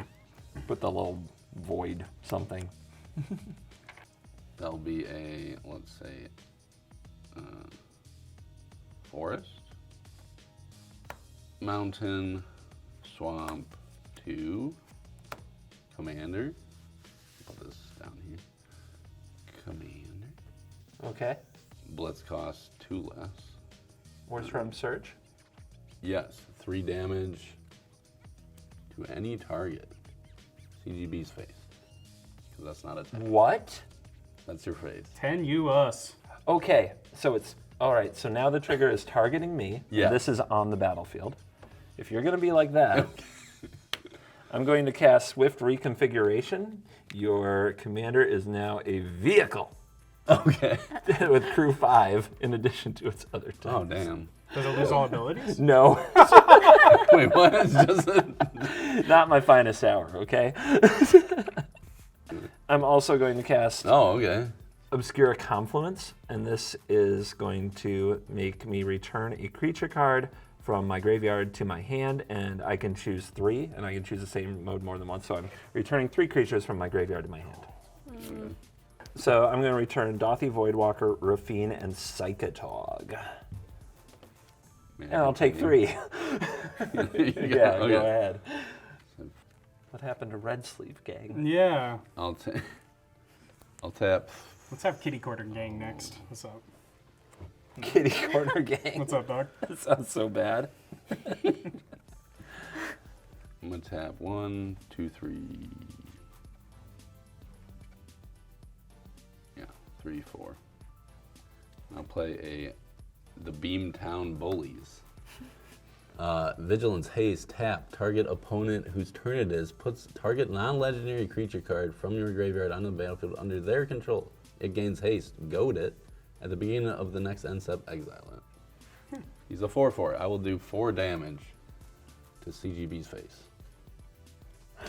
put the little void something. That'll be a, let's say, forest, mountain, swamp, 2, commander. Put this down here. Commander. Okay. Blitz costs 2 less. Where's from Surge? Yes, 3 damage to any target. CGB's face. Because that's not a 10. What? That's your face. 10 you us. Okay, so it's all right. So now the trigger is targeting me. Yeah. This is on the battlefield. If you're going to be like that, I'm going to cast Swift Reconfiguration. Your commander is now a vehicle Okay. with crew 5 in addition to its other 10. Oh, damn. Does it lose all abilities? No, Wait, what? It's just not my finest hour, okay? I'm also going to cast Oh, okay. Obscura Confluence, and this is going to make me return a creature card from my graveyard to my hand, and I can choose 3, and I can choose the same mode more than once, so I'm returning 3 creatures from my graveyard to my hand. So I'm going to return Dothy, Voidwalker, Rafine, and Psychotog. And I'll take 3. Yeah, go ahead. What happened to Red Sleeve Gang? Yeah. I'll tap. Let's have Kitty Corner Gang next. What's up? Kitty Corner Gang. What's up, dog? That sounds so bad. I'm gonna tap 1, 2, 3. Yeah, 3, 4. I'll play the Beamtown Bullies. Vigilance Haste, tap. Target opponent whose turn it is puts target non-legendary creature card from your graveyard on the battlefield under their control. It gains haste. Goad it. At the beginning of the next end step, exile it. He's a 4/4. I will do 4 damage to CGB's face.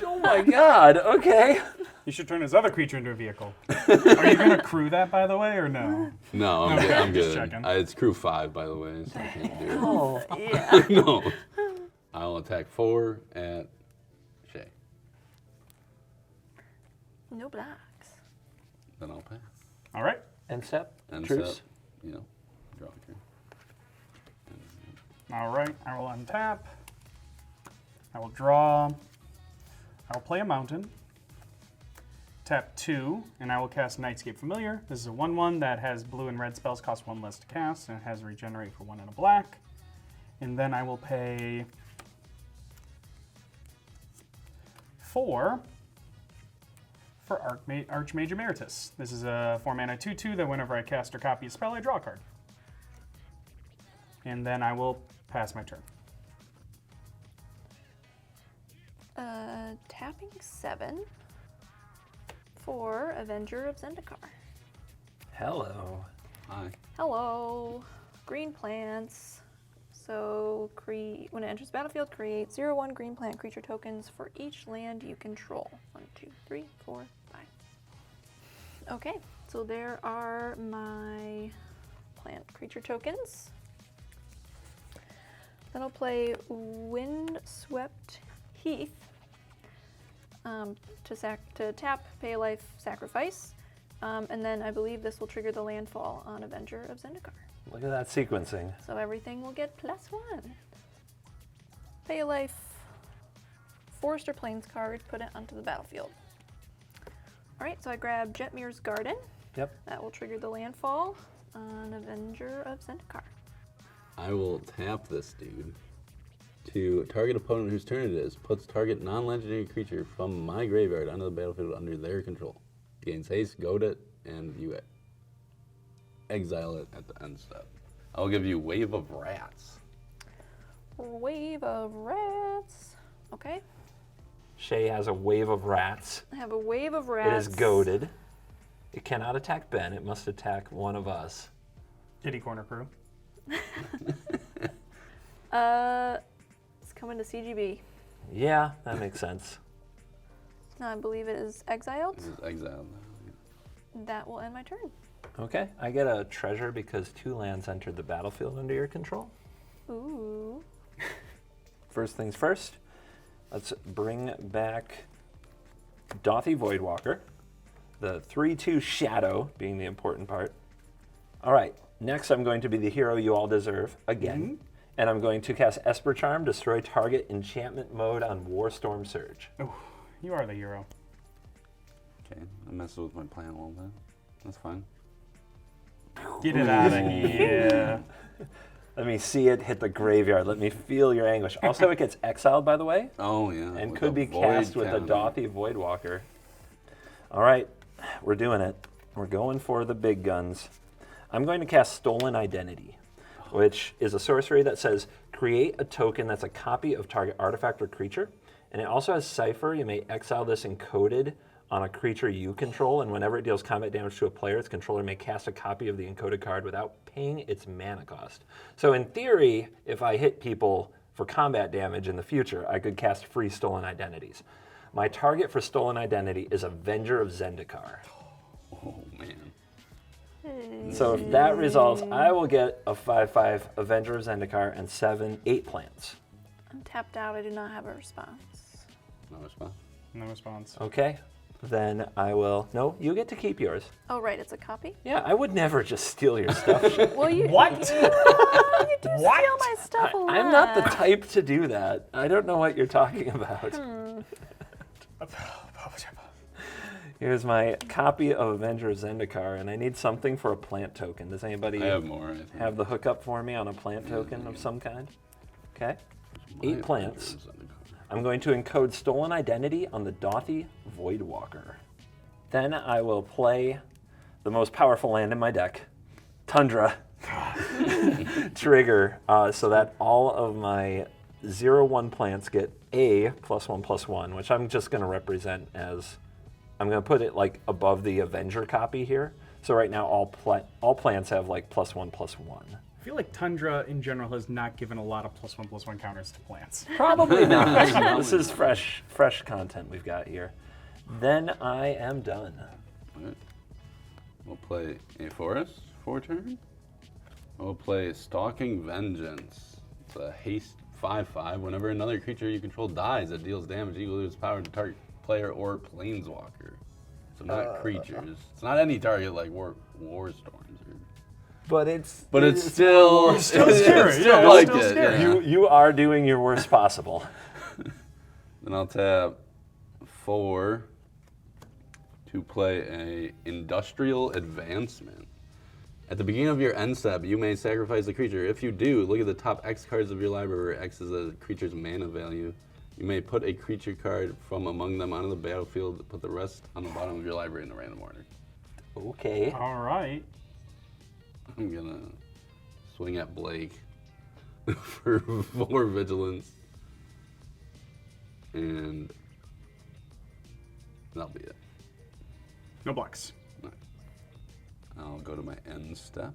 Oh my god, okay. You should turn his other creature into a vehicle. Are you going to crew that, by the way, or no? No, I'm Okay, good. I'm just good. checking. It's crew 5, by the way, so I can't do it. Oh, Yeah. No. I'll attack 4 at Shea. No blocks. Then I'll pass. All right. end step, And truce. step, draw a card. All right. I will untap. I will draw. I will play a mountain. Tap 2, and I will cast Nightscape Familiar. This is a 1/1 that has blue and red spells, cost 1 less to cast, and it has regenerate for 1 and a black. And then I will pay 4 for Archmage Emeritus. This is a 4-mana 2/2 that whenever I cast or copy a spell, I draw a card. And then I will pass my turn. Tapping 7 for Avenger of Zendikar. Hello. Hi. Hello. Green plants. So when it enters the battlefield, create 0/1 green plant creature tokens for each land you control. 1, 2, 3, 4, 5. Okay, so there are my plant creature tokens. Then I'll play Windswept Heath to tap, pay a life, sacrifice. And then I believe this will trigger the landfall on Avenger of Zendikar. Look at that sequencing. So everything will get +1. Pay a life, Forest or Plains card, put it onto the battlefield. All right, so I grab Jetmir's Garden. Yep. That will trigger the landfall on Avenger of Zendikar. I will tap this dude to target opponent whose turn it is. Puts target non-legendary creature from my graveyard onto the battlefield under their control. Gains haste, goad it, and you exile it at the end step. I'll give you Wave of Rats. Wave of Rats. Okay. Shea has a wave of rats. I have a Wave of Rats. It is goaded. It cannot attack Ben. It must attack one of us. Kitty Corner Crew. It's coming to CGB. Yeah, that makes sense. Now I believe it is exiled. This is exiled now. That will end my turn. Okay, I get a treasure because 2 lands entered the battlefield under your control. Ooh. First things first, let's bring back Dothy Voidwalker. The 3/2 shadow being the important part. All right, next I'm going to be the hero you all deserve again. And I'm going to cast Esper Charm, destroy target enchantment mode on Warstorm Surge. Oh, you are the hero. Okay, I messed with my plan a little bit. That's fine. Get it out of here. Let me see it hit the graveyard. Let me feel your anguish. Also, it gets exiled, by the way, Oh, yeah. and with could a be void cast with a counter. Dothy Voidwalker. All right, we're doing it. We're going for the big guns. I'm going to cast Stolen Identity, which is a sorcery that says create a token that's a copy of target artifact or creature. And it also has Cipher. You may exile this encoded on a creature you control, and whenever it deals combat damage to a player, its controller may cast a copy of the encoded card without paying its mana cost. So in theory, if I hit people for combat damage in the future, I could cast free Stolen Identities. My target for Stolen Identity is Avenger of Zendikar. Oh, man. So if that resolves, I will get a 5/5 Avenger of Zendikar and 8 plants. I'm tapped out. I do not have a response. No response. No response. Okay, then I will. No, you get to keep yours. Oh, right. It's a copy? Yeah, I would never just steal your stuff. Well, you. What? You do steal my stuff a lot. I'm not the type to do that. I don't know what you're talking about. Here's my copy of Avenger of Zendikar, and I need something for a plant token. Does anybody I have more, I think. have the hookup for me on a plant token of some kind? Okay. My 8 plants. Avengers on the cover. I'm going to encode Stolen Identity on the Dothy Voidwalker. Then I will play the most powerful land in my deck, Tundra. Trigger, so that all of my 0/1 plants get a +1/+1, which I'm just going to represent as, I'm going to put it like above the Avenger copy here. So right now all plants have like +1/+1. I feel like Tundra in general has not given a lot of +1/+1 counters to plants. Probably not. This is fresh content we've got here. Then I am done. All right. We'll play a forest for a turn. We'll play Stalking Vengeance. It's a haste 5/5. Whenever another creature you control dies, it deals damage equal to its power to target player or planeswalker. So not creatures. It's not any target like War Storms. But it's Still scary. Still Yeah, like it's still it. scary. Yeah. You are doing your worst possible. Then I'll tap 4 to play a Industrial Advancement. At the beginning of your end step, you may sacrifice a creature. If you do, look at the top X cards of your library where X is a creature's mana value. You may put a creature card from among them onto the battlefield, put the rest on the bottom of your library in a random order. Okay. All right. I'm gonna swing at Blake for 4 vigilance. And that'll be it. No blocks. I'll go to my end step.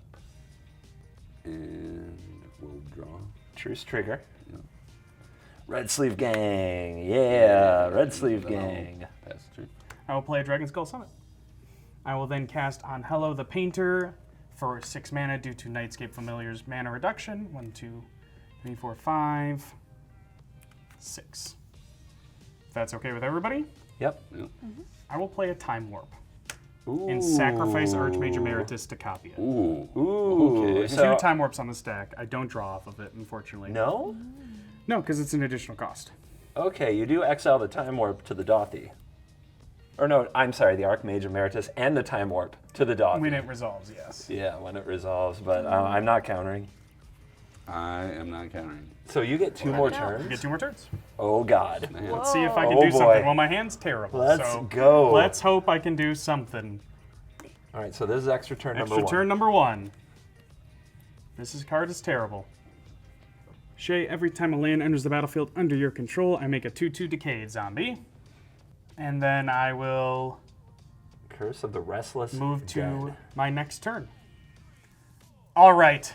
And we'll draw. Truce trigger. Yep. Red Sleeve Gang. Yeah, Red Sleeve Then I'll Gang. pass the turn. I will play a Dragon Skull Summit. I will then cast Anhelo the Painter for 6 mana due to Nightscape Familiar's mana reduction. 1, 2, 3, 4, 5, 6. If that's okay with everybody, Yep. Yep. I will play a Time Warp Ooh. and sacrifice Archmage Emeritus to copy it. Ooh. Ooh. Okay. So, 2 Time Warps on the stack. I don't draw off of it, unfortunately. no? No, because it's an additional cost. Okay, you do exile the Time Warp to the Dothy. Or no, I'm sorry, the Archmage Emeritus and the Time Warp to the Dothy. When it resolves, yes. Yeah, when it resolves, but I'm not countering. I am not countering. So you get 2 more No. turns? You get 2 more turns. Oh, God. Man. Let's see if I can Oh, do boy. something. Well, my hand's terrible. Let's so go. Let's hope I can do something. All right, so this is extra turn number Extra 1. turn number 1. This card is terrible. Shea, every time a land enters the battlefield under your control, I make a 2/2 Decayed zombie. And then I will Curse of the Restless move to Dead. my next turn. All right.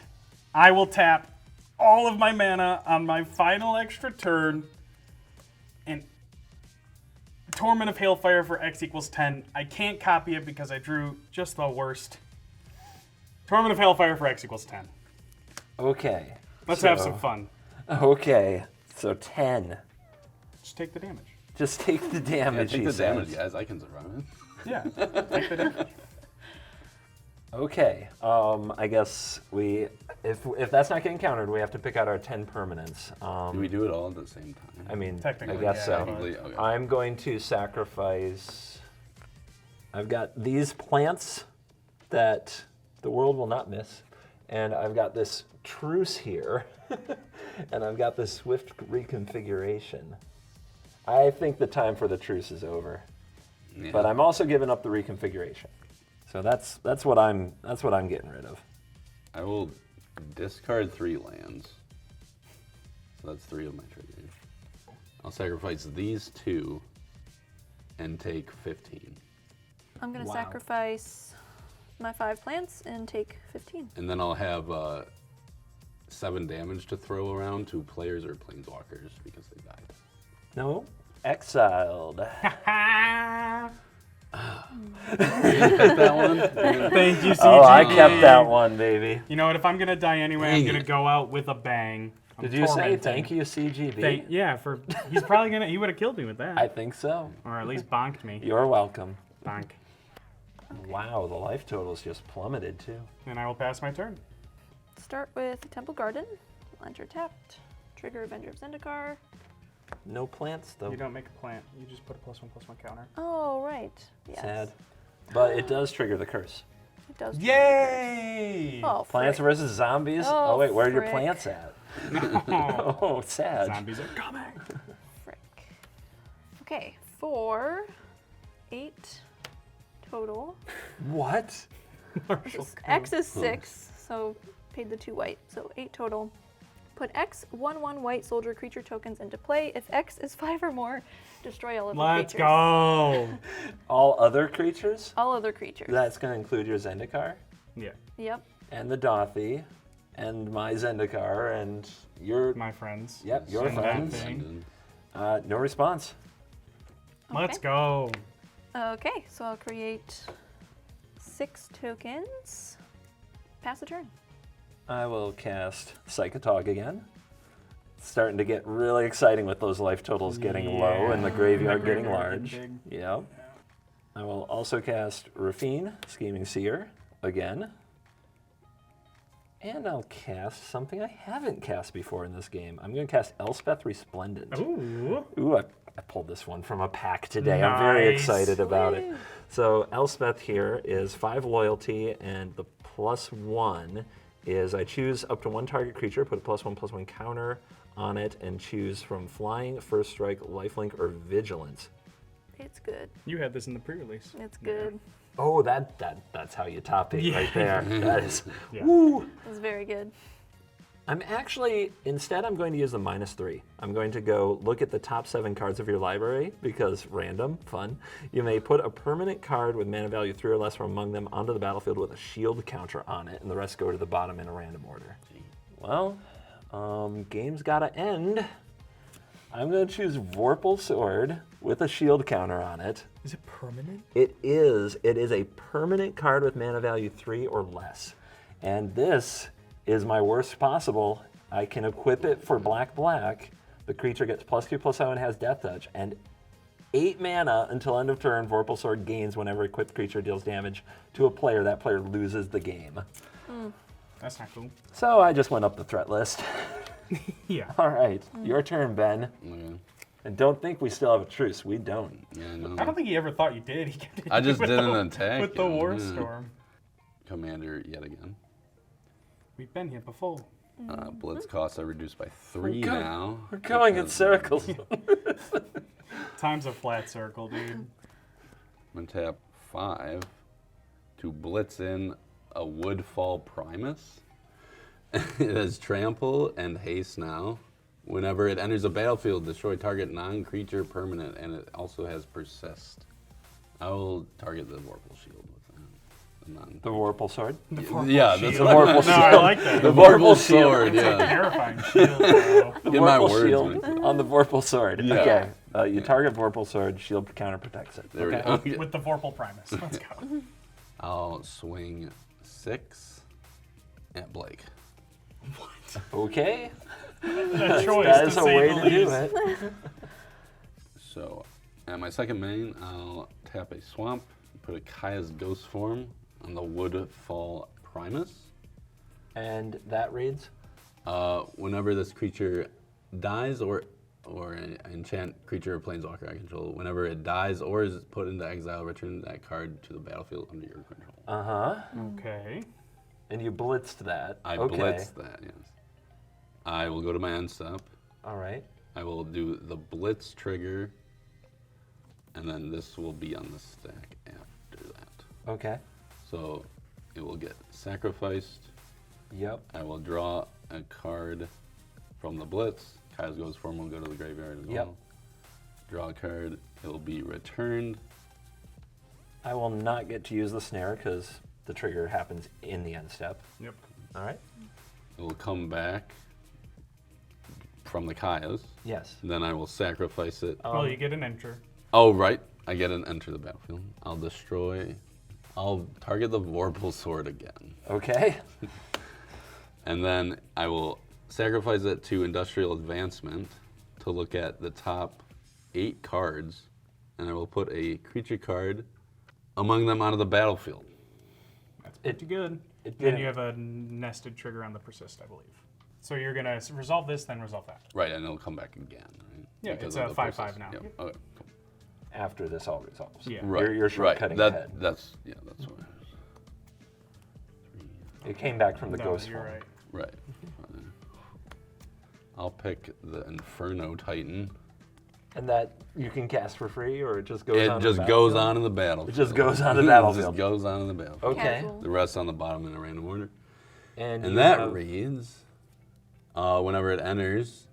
I will tap all of my mana on my final extra turn. And Torment of Hailfire for X equals 10. I can't copy it because I drew just the worst. Torment of Hailfire for X equals 10. Okay. Let's so- have some fun. Okay, so 10. Just take the damage. Just take the Yeah, damage, take he the says. damage, guys. I can survive it. Yeah, take the damage. Okay, I guess if that's not getting countered, we have to pick out our 10 permanents. Do we do it all at the same time? I mean, I Technically, guess yeah, so. but- Technically, okay. I'm going to sacrifice. I've got these plants that the world will not miss, and I've got this truce here, and I've got this swift reconfiguration. I think the time for the truce is over, Yeah. but I'm also giving up the reconfiguration. So that's what I'm getting rid of. I will discard 3 lands. So that's 3 of my triggers. I'll sacrifice these 2 and take 15. I'm going to Wow. sacrifice my 5 plants and take 15. And then I'll have 7 damage to throw around to players or planeswalkers because they died. No, exiled. That one? Thank you, CG. Oh, I kept that one, baby. You know what? If I'm gonna die anyway, I'm Dang gonna it. go out with a bang. I'm Did you say tormenting. thank you, CGB? Yeah, for he's probably gonna. He would have killed me with that, I think so. or at least bonked me. You're welcome. Bonk. Wow, the life totals just plummeted too. And I will pass my turn. Start with Temple Garden. Enter tapped. Trigger Avenger of Zendikar. No plants though. You don't make a plant. You just put a +1/+1 counter. Oh, right. Yes. Sad. But it does trigger the curse. It does. Yay! Oh, Plants frick. versus zombies? Oh, wait, where are your frick. plants at? Oh, Oh, sad. zombies are coming. Frick. Okay, 4, 8 total. What? X is 6, so paid the 2 white, so 8 total. Put X 1/1 white soldier creature tokens into play. If X is 5 or more, destroy all of the Let's creatures. go. All other creatures? All other creatures. That's going to include your Zendikar Yeah, Yep. and the Dothy and my Zendikar and your my friends. Yep, your And that friends. thing. No response. Let's Okay. go. Okay, so I'll create 6 tokens. Pass the turn. I will cast Psychotog again. It's starting to get really exciting with those life totals getting low and the graveyard The getting graveyard large. getting Yep. I will also cast Rafine, Scheming Seer, again. And I'll cast something I haven't cast before in this game. I'm going to cast Elspeth Resplendent. Ooh. Ooh, I pulled this one from a pack today. I'm very Nice. excited about it. Woo. So Elspeth here is 5 loyalty, and the +1 is I choose up to 1 target creature, put a +1/+1 counter on it, and choose from Flying, First Strike, Lifelink, or Vigilance. It's good. You had this in the pre-release. It's good. Oh, that's how you top it right there. That is, Yeah. woo! It was very good. I'm actually, instead I'm going to use the -3. I'm going to go look at the top 7 cards of your library because random, fun. You may put a permanent card with mana value 3 or less from among them onto the battlefield with a shield counter on it, and the rest go to the bottom in a random order. Well, game's gotta end. I'm gonna choose Vorpal Sword with a shield counter on it. Is it permanent? It is. It is a permanent card with mana value 3 or less. And this is my worst possible. I can equip it for black. The creature gets +2/+0 and has Death Touch. And 8 mana until end of turn, Vorpal Sword gains whenever equipped creature deals damage to a player. That player loses the game. That's not cool. So I just went up the threat list. Yeah. All right, your turn, Ben. Okay. And don't think we still have a truce. We don't. Yeah, I know. I don't think he ever thought you did. He kept I just with did the- an attack. with the yeah. War Storm. Commander yet again. We've been here before. Blitz costs are reduced by 3 go- now. We're going in because- circles. Time's a flat circle, dude. I'm gonna tap 5 to blitz in a Woodfall Primus. It has trample and haste now. Whenever it enters a battlefield, destroy target non-creature permanent, and it also has persist. I will target the Vorpal Shield with that. The Vorpal Sword. Yeah, that's Shield. what Vorpal No, I Shield. like that. the Vorpal Vorpal Shield. Sword, It's a yeah. terrifying shield, bro. Get my Vorpal words Shield mixed up. on the Vorpal Sword. Yeah. Okay, you target Vorpal Sword, shield counter protects it. There we okay. go. Okay. With the Vorpal Primus. Let's go. I'll swing 6 at Blake. Okay, The choice, that to is a say way the to do least. it. So, at my second main, I'll tap a swamp, put a Kaya's Ghost form on the Woodfall Primus. And that reads? Whenever this creature dies or an enchant creature or planeswalker I control, whenever it dies or is put into exile, return that card to the battlefield under your control. Uh-huh. Okay. And you blitzed that. I okay. blitz that, yes. I will go to my end step. All right. I will do the blitz trigger, and then this will be on the stack after that. Okay. So it will get sacrificed. Yep. I will draw a card from the blitz. Kaya's Ghost form will go to the graveyard as Yep. well. Draw a card. It will be returned. I will not get to use the snare because the trigger happens in the end step. Yep. All right. It will come back from the Kaya's. Yes. Then I will sacrifice it. Well, you get an enter. Oh, right. I get an enter the battlefield. I'll destroy. I'll target the Vorpal Sword again. Okay. And then I will sacrifice it to Industrial Advancement to look at the top 8 cards. And I will put a creature card among them onto the battlefield. That's pretty good. it Then didn't- you have a nested trigger on the persist, I believe. So you're going to resolve this, then resolve that. Right, and it'll come back again, right? Yeah, Because it's of a the 5/5 persist. now. Yep. Yep. Okay, cool. After this all resolves. Yeah. Right. You're shortcutting right. ahead. That's what. It came back from the No, ghost you're form. right. Right. I'll pick the Inferno Titan. And that you can cast for free, or it just goes It on just the goes battlefield? on in the battlefield. It just goes on the It battlefield. just goes on in the battlefield. Okay. Casual. The rest on the bottom in a random order. And, And you that have- reads, whenever it enters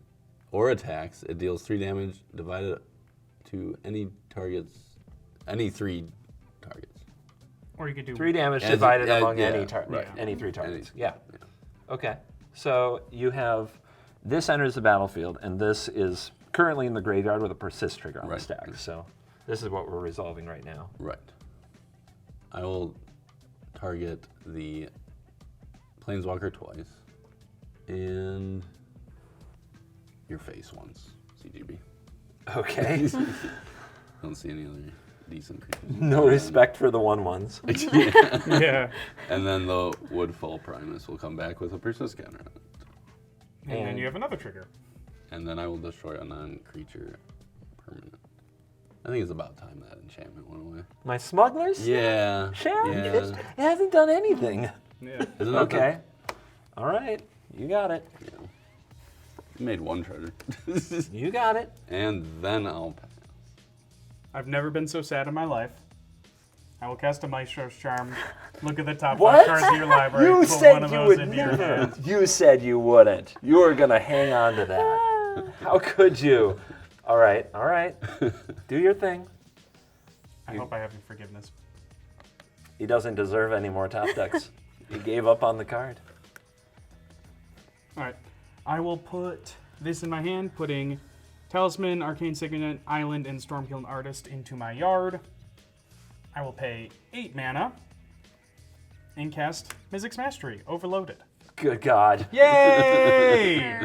or attacks, it deals 3 damage divided to any targets, any 3 targets. Or you could do 3 damage As- divided yeah, among yeah, any, any 3 targets. Yeah. yeah. Okay. So you have this enters the battlefield, and this is currently in the graveyard with a persist trigger on the Right. stack. So this is what we're resolving right now. Right. I will target the Planeswalker twice and your face once, CGB. Okay. Don't see any other decent creatures. No respect for the 1/1s. Yeah. And then the Woodfall Primus will come back with a persist counter on it. And then you have another trigger. And then I will destroy a non-creature permanent. I think it's about time that enchantment went away. My smugglers? Yeah. Shea? Yeah. It hasn't done anything. Yeah. Isn't it Okay. All right. You got it. Yeah. You made 1 treasure. You got it. And then I'll pass. I've never been so sad in my life. I will cast a Maestro's Charm Look at the top What? 5 cards of your library. You put said one of you those would into your never. hand. You said you wouldn't. You were gonna hang on to that. How could you? All right. Do your thing. I hope I have your forgiveness. He doesn't deserve any more top decks. He gave up on the card. All right. I will put this in my hand, putting Talisman, Arcane Signet, Island, and Stormkiln Artist into my yard. I will pay 8 mana and cast Mizzix Mastery, Overloaded. Good God. Yay!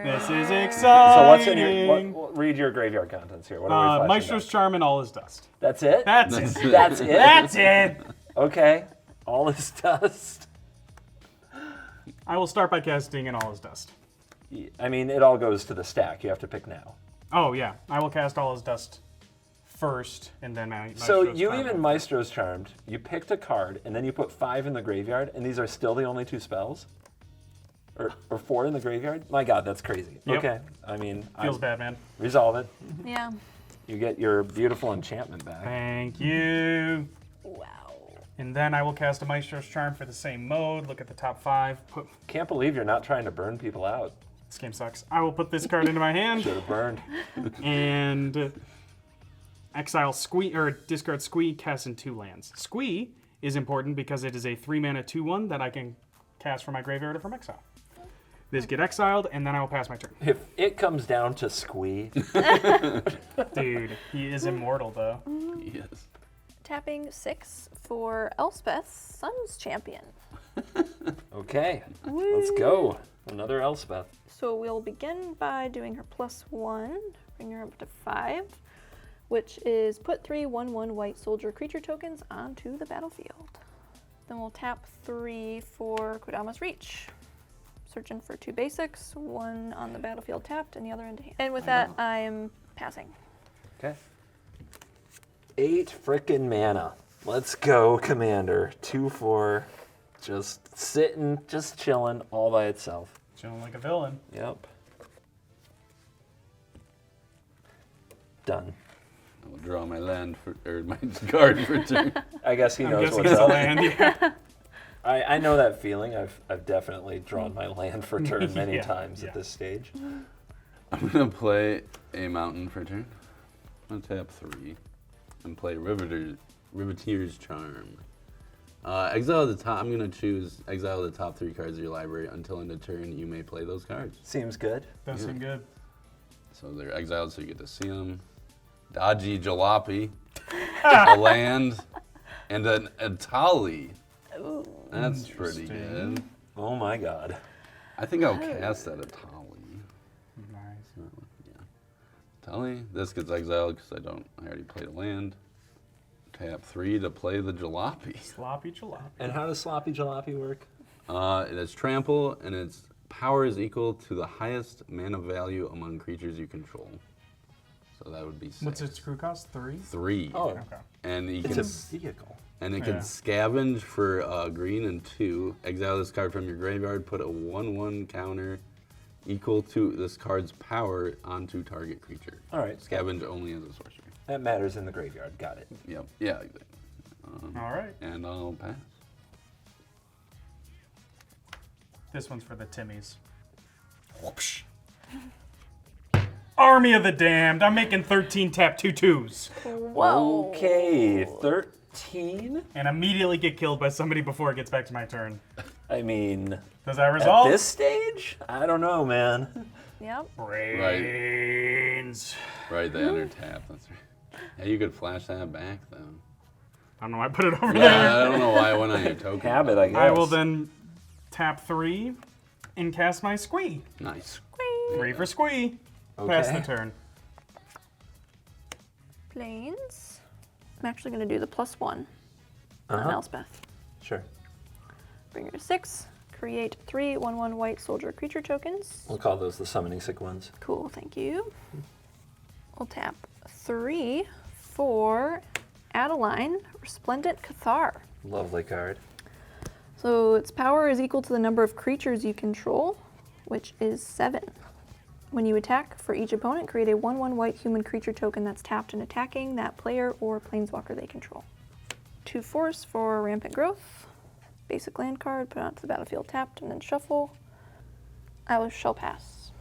This is exciting. So what's in your? Read your graveyard contents here. What are we flashing Maestro's back? Charm and All Is Dust. That's it. That's it. That's it. That's it. Okay. All is dust. I will start by casting an All Is Dust. I mean, it all goes to the stack. You have to pick now. Oh yeah, I will cast All Is Dust first, and then my So Maestro's you Charm. even Maestro's Charmed. You picked a card, and then you put 5 in the graveyard, and these are still the only 2 spells? Or 4 in the graveyard? My God, that's crazy. Yep. Okay. I mean, Feels bad, man. resolve it. Yeah. You get your beautiful enchantment back. Thank you. Wow. And then I will cast a Maestro's Charm for the same mode. Look at the top 5. Put, Can't believe you're not trying to burn people out. this game sucks. I will put this card into my hand Should have burned. and exile Squee, or discard Squee, cast in 2 lands. Squee is important because it is a 3 mana 2/1 that I can cast from my graveyard or from exile. This get exiled, and then I will pass my turn. If it comes down to squee, Dude, he is immortal though. Yes. Tapping 6 for Elspeth's Sun's Champion. okay, let's go. Another Elspeth. So we'll begin by doing her +1, bring her up to 5, which is put 3 1/1 white soldier creature tokens onto the battlefield. Then we'll tap 3 for Kodama's Reach. Searching for 2 basics, 1 on the battlefield tapped and the other into hand. And with that, I'm passing. Okay. 8 frickin' mana. Let's go, Commander. 2/4. Just sitting, just chilling all by itself. Chilling like a villain. Yep. Done. I will draw my land for, or my card for turn. I guess he I'm knows guessing what's it's a up. land. Yeah. I know that feeling. I've definitely drawn my land for turn many Yeah, times yeah. at this stage. I'm gonna play a mountain for turn. I'm gonna tap 3 and play Riveteer's Charm. Exile the top. I'm gonna choose exile the top 3 cards of your library until end of turn. You may play those cards. Seems good. Does seem good. So they're exiled, so you get to see them. Dodgy Jalopy, a land, and a Tali. Ooh. That's pretty Interesting. good. Oh my God. I think I'll cast that a Tali. Nice. Yeah. Tali. This gets exiled because I already played a land. Tap 3 to play the Jalopy. Sloppy jalopy. And how does Sloppy Jalopy work? It has trample, and its power is equal to the highest mana value among creatures you control. So that would be 6. What's its crew cost? 3? 3. Oh, Okay. And you it's can a vehicle. and it Yeah. can scavenge for green and 2. Exile this card from your graveyard. Put a 1/1 counter equal to this card's power onto target creature. All right. Scavenge only as a sorcery. That matters in the graveyard. Got it. Yep. Yeah. Exactly. All right. And I'll pass. This one's for the Timmies. Whoopsh. Army of the Damned. I'm making 13 tap 2/2s. Whoa. Okay, 13? And immediately get killed by somebody before it gets back to my turn. I mean, Does that at resolve? this stage? I don't know, man. Yep. Brains. Right, the enter tap. That's right. Yeah, you could flash that back though. I don't know why I put it over Yeah, there. I don't know why I went on your token. Habit, I guess. I will then tap 3 and cast my Squee. Nice. 3 for Squee. Pass the Okay. turn. Planes. I'm actually going to do the +1 on Uh-huh. Elspeth. Sure. Bring her to 6. Create 3 1/1 white soldier creature tokens. We'll call those the summoning sick ones. Cool, thank you. We'll tap 3 for Adeline, Resplendent Cathar. Lovely card. So its power is equal to the number of creatures you control, which is 7. When you attack, for each opponent, create a 1/1 white human creature token that's tapped and attacking that player or planeswalker they control. 2 force for Rampant Growth. basic land card, put it onto the battlefield tapped, and then shuffle. Shall pass.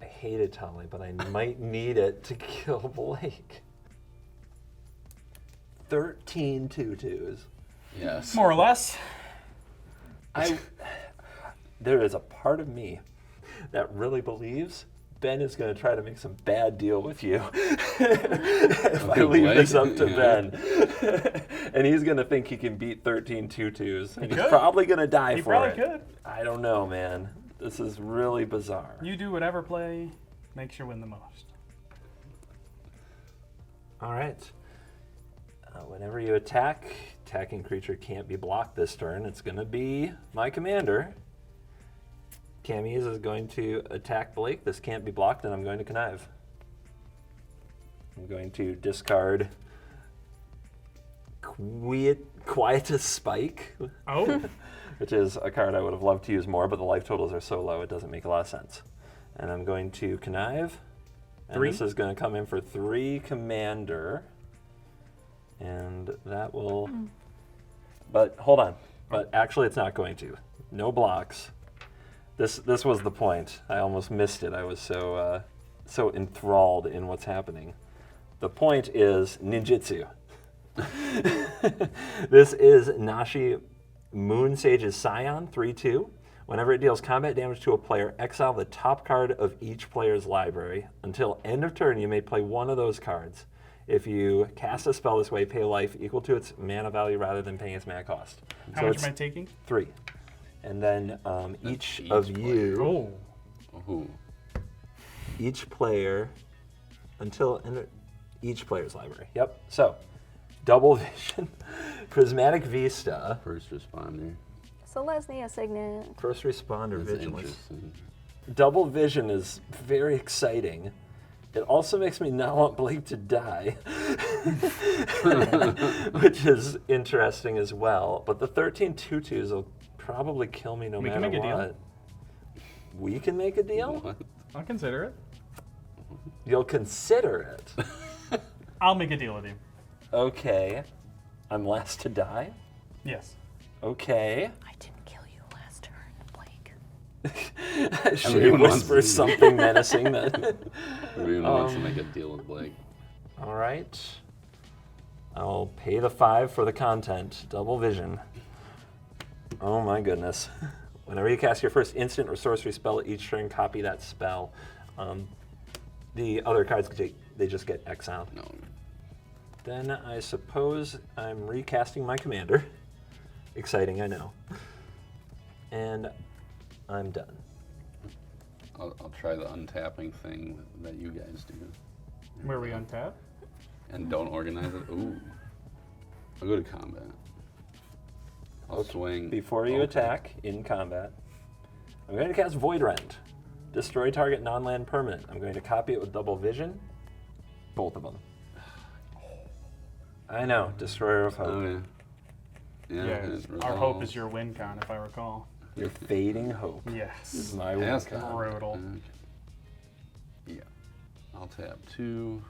I hate it, Tolly, but I might need it to kill Blake. 13 tutus. Yes. More or less. There is a part of me that really believes Ben is going to try to make some bad deal with you if I leave this up to Ben. And he's going to think he can beat 13 tutus. And he's probably going to die for it. He probably could. I don't know, man. This is really bizarre. You do whatever play makes you win the most. All right. Whenever you attack, attacking creature can't be blocked this turn. It's going to be my commander. Kamiz is going to attack Blake. This can't be blocked, and I'm going to connive. I'm going to discard Quietus Spike, which is a card I would have loved to use more, but the life totals are so low it doesn't make a lot of sense. And I'm going to connive. And this is going to come in for 3 commander. And that will... But hold on. But actually it's not going to. No blocks. This was the point. I almost missed it. I was so enthralled in what's happening. The point is ninjutsu. This is Nashi Moon Sage's Scion, 3/2. Whenever it deals combat damage to a player, exile the top card of each player's library. Until end of turn, you may play one of those cards. If you cast a spell this way, pay life equal to its mana value rather than paying its mana cost. How much am I taking? 3. And then each of you, each player, until each player's library. Yep. So, double vision, prismatic vista, First responder. Selesnya Signet. first responder That's vigilance. interesting. Double vision is very exciting. It also makes me not want Blake to die, which is interesting as well. But the 13 tutus will probably kill me no matter what. We can make a deal. We can make a deal? What? I'll consider it. You'll consider it. I'll make a deal with you. Okay. I'm last to die? Yes. Okay. I didn't kill you last turn, Blake. She Everyone wants whispers to- something menacing then. Everyone wants to make a deal with Blake. All right. I'll pay the 5 for the content. Double vision. Oh my goodness. Whenever you cast your first instant or sorcery spell each turn, copy that spell. The other cards, they just get exiled. No. Then I suppose I'm recasting my commander. Exciting, I know. And I'm done. I'll try the untapping thing that you guys do. Where we untap? And don't organize it. Ooh. I'll go to combat. I'll swing. Before you attack in combat, I'm going to cast Void Rend. Destroy target non-land permanent. I'm going to copy it with double vision. Both of them. I know, Destroyer of Hope. Oh, yeah. Yeah, and our hope resolve. is your win con, if I recall. Your fading hope is Yes. my win Yes. con. Brutal. Okay. Yeah. I'll tap 2.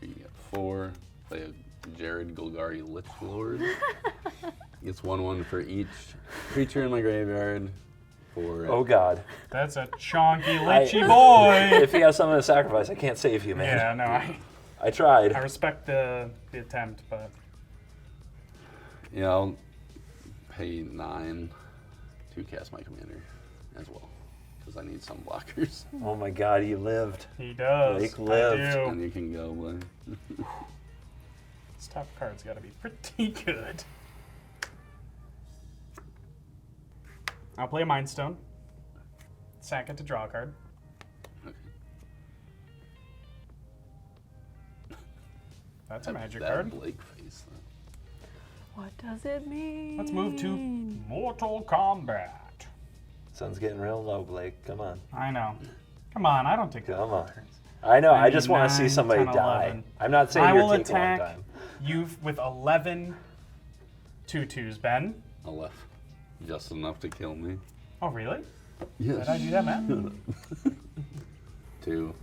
You get 4. Play a Jared Golgari Lich Lord. Gets 1/1 for each creature in my graveyard. For Oh God. That's a chonky, lichy boy. If he has something to sacrifice, I can't save you, man. Yeah, no, I tried. I respect the attempt, but Yeah, I'll pay 9 to cast my commander as well, because I need some blockers. Oh my God, he lived. he does. Blake I lived. do. And you can go, Blake. This top card's got to be pretty good. I'll play a Mind Stone. Sack it to draw a card. Okay. That's a magic that card. Blake face, though. What does it mean? Let's move to Mortal Kombat. Sun's getting real low, Blake. Come on. I know. Come on, I don't take Come on. cards. I know, I mean, just want to see 9, somebody 10, die. 11. I'm not saying I you're will taking a long attack time. you with 11 tutus, Ben. I left just enough to kill me. Oh, really? Yes. Did I do that, man? 2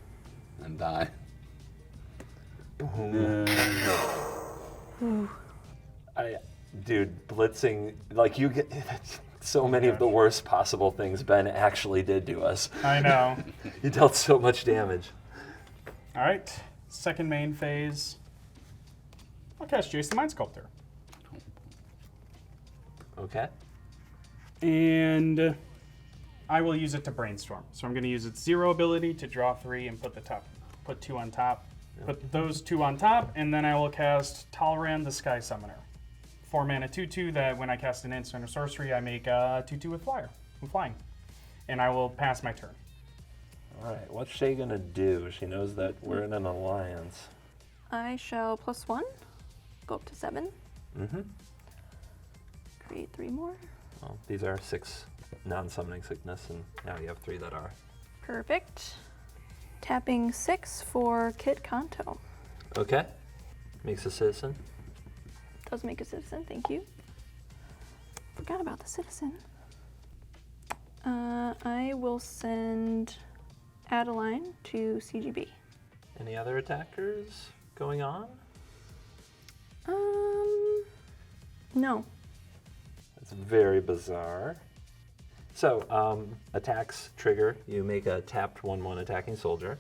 and die. Dude, blitzing, like you get so many of the worst possible things Ben actually did to us. I know. He dealt so much damage. All right, second main phase. I'll cast Jace the Mind Sculptor. Okay. And I will use it to brainstorm. So I'm going to use its 0 ability to draw 3 and put 2 on top. Put those 2 on top, and then I will cast Talran the Sky Summoner. 4 mana 2/2 that when I cast an instant or sorcery, I make a 2/2 with flying. And I will pass my turn. All right, what's Shea gonna do? She knows that we're in an alliance. I shall +1, go up to 7. Mm-hmm. Create 3 more. Well, these are 6 non-summoning sickness, and now you have 3 that are. Perfect. Tapping 6 for Kitt Kanto. Okay. Makes a citizen. Does make a citizen, thank you. Forgot about the citizen. I will send Adeline to CGB. Any other attackers going on? No. That's very bizarre. So, attacks trigger. You make a tapped 1/1 attacking soldier.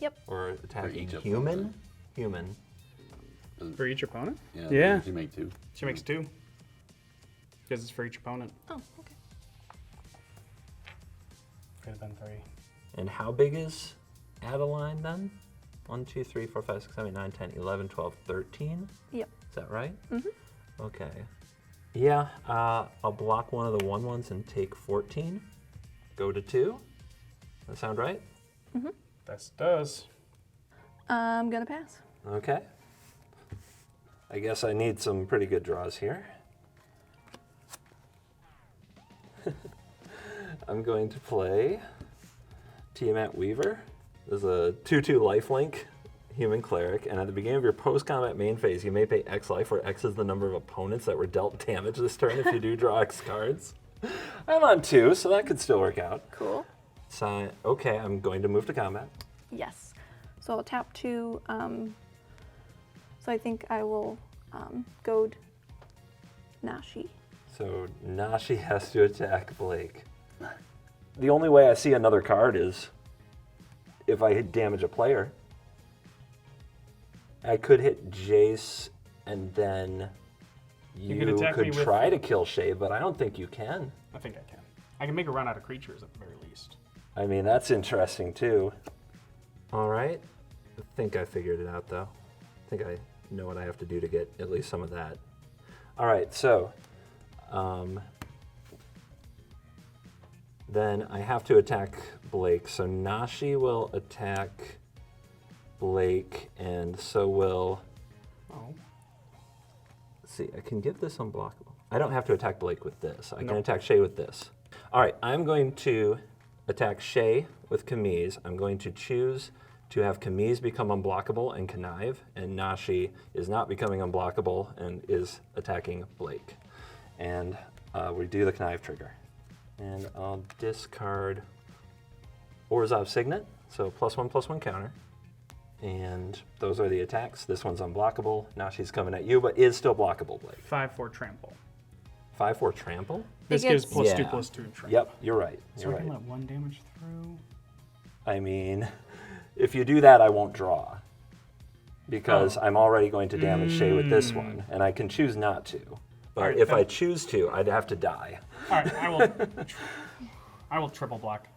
Yep. Or attacking each human. opponent. Human. For each opponent? Yeah. You make 2. She makes 2. Because it's for each opponent. Oh, okay. Could have been 3. And how big is Adeline then? 1, 2, 3, 4, 5, 6, 7, 8, 9, 10, 11, 12, 13? Yep. Is that right? Mm-hmm. Okay. Yeah, I'll block one of the 1/1s and take 14. Go to 2. That sound right? Mm-hmm. This does. I'm gonna pass. Okay. I guess I need some pretty good draws here. I'm going to play Tiamat Weaver. This is a 2/2 lifelink human cleric, and at the beginning of your post-combat main phase, you may pay X life, where X is the number of opponents that were dealt damage this turn if you do draw X cards. I'm on 2, so that could still work out. Cool. So, okay, I'm going to move to combat. Yes. So I'll tap 2. So I think I will goad Nashi. So Nashi has to attack Blake. The only way I see another card is if I damage a player. I could hit Jace and then you could attack me could with- try to kill Shea, but I don't think you can. I think I can. I can make a run out of creatures at the very least. I mean, that's interesting too. All right. I think I figured it out though. I think I know what I have to do to get at least some of that. All right, so then I have to attack Blake. So Nashi will attack Blake, and so will. Oh. Let's see, I can give this unblockable. I don't have to attack Blake with this. I can No. attack Shea with this. All right, I'm going to attack Shea with Kamiz. I'm going to choose to have Kamiz become unblockable and connive, and Nashi is not becoming unblockable and is attacking Blake. And we do the connive trigger. And I'll discard Orzhov Signet, so +1/+1 counter. And those are the attacks. This one's unblockable. Nashi's coming at you, but is still blockable, Blake. 5/4 trample. 5/4 trample? This gets- gives +2/+2 Yeah. trample. Yep, you're right. So You're I can right. let 1 damage through. I mean, if you do that, I won't draw. Because I'm already going to damage Shea with this one, and I can choose not to. But Alright, if then- I choose to, I'd have to die. All right, I will triple block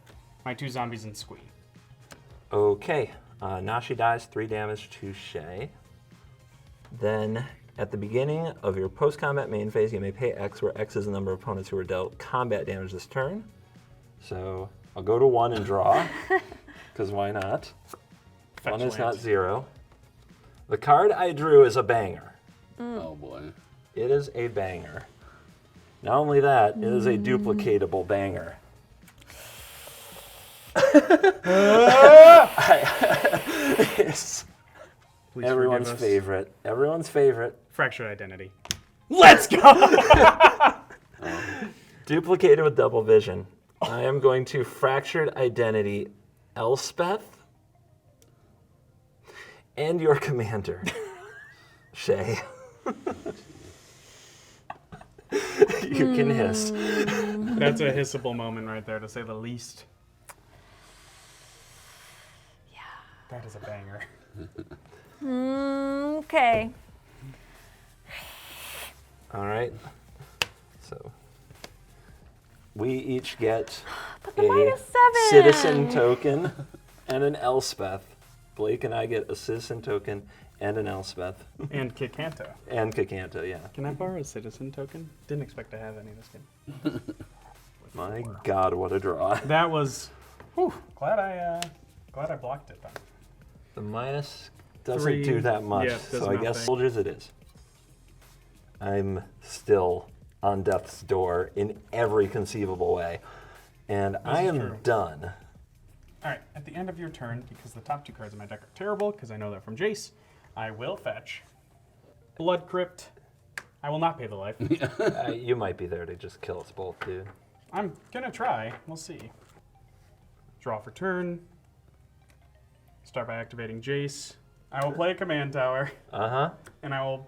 my 2 zombies and squee. Okay, Nashi dies, 3 damage to Shea. Then, at the beginning of your post-combat main phase, you may pay X, where X is the number of opponents who were dealt combat damage this turn. So, I'll go to 1 and draw, because why not? Fetch 1 is not lands. 0. The card I drew is a banger. Oh boy. It is a banger. Not only that, it is a duplicatable banger. It's Please everyone's forgive us. favorite. Everyone's favorite. Fractured identity. Let's go! Duplicated with double vision. I am going to fractured identity Elspeth and your commander, Shea. You can hiss. That's a hissable moment right there, to say the least. Yeah. That is a banger. Okay. All right. So we each get But the a -7. citizen token and an Elspeth. Blake and I get a citizen token and an Elspeth. And Kitt Kanto. And Kitt Kanto, yeah. Can I borrow a citizen token? Didn't expect to have any this game. My God, what a draw. That was, whew, glad I blocked it then. The minus doesn't 3, do that much, yeah, it does so I guess nothing. soldiers it is. I'm still on death's door in every conceivable way, and I is am true. done. All right, at the end of your turn, because the top 2 cards in my deck are terrible, because I know that from Jace, I will fetch Blood Crypt. I will not pay the life. You might be there to just kill us both, dude. I'm gonna try. We'll see. Draw for turn. Start by activating Jace. I will play a command tower, Uh-huh. and I'll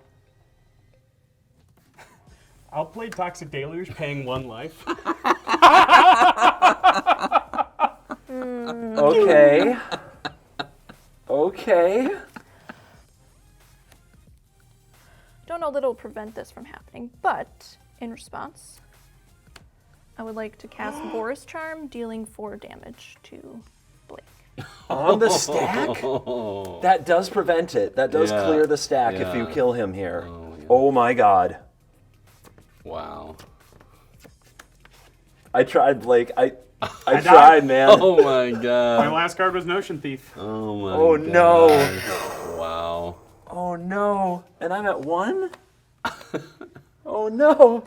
play Toxic Deluge, paying 1 life. Okay. Okay. Don't know that it'll prevent this from happening, but in response, I would like to cast Boris Charm, dealing 4 damage to Blake. On the stack? That does prevent it. That does Yeah, clear the stack if you yeah. kill him here. Oh, yeah. Oh my God. Wow. I tried, Blake. I died. tried, man. Oh my My God. last card was Notion Thief. Oh my Oh, God. no. Wow. Oh no. And I'm at 1? Oh no.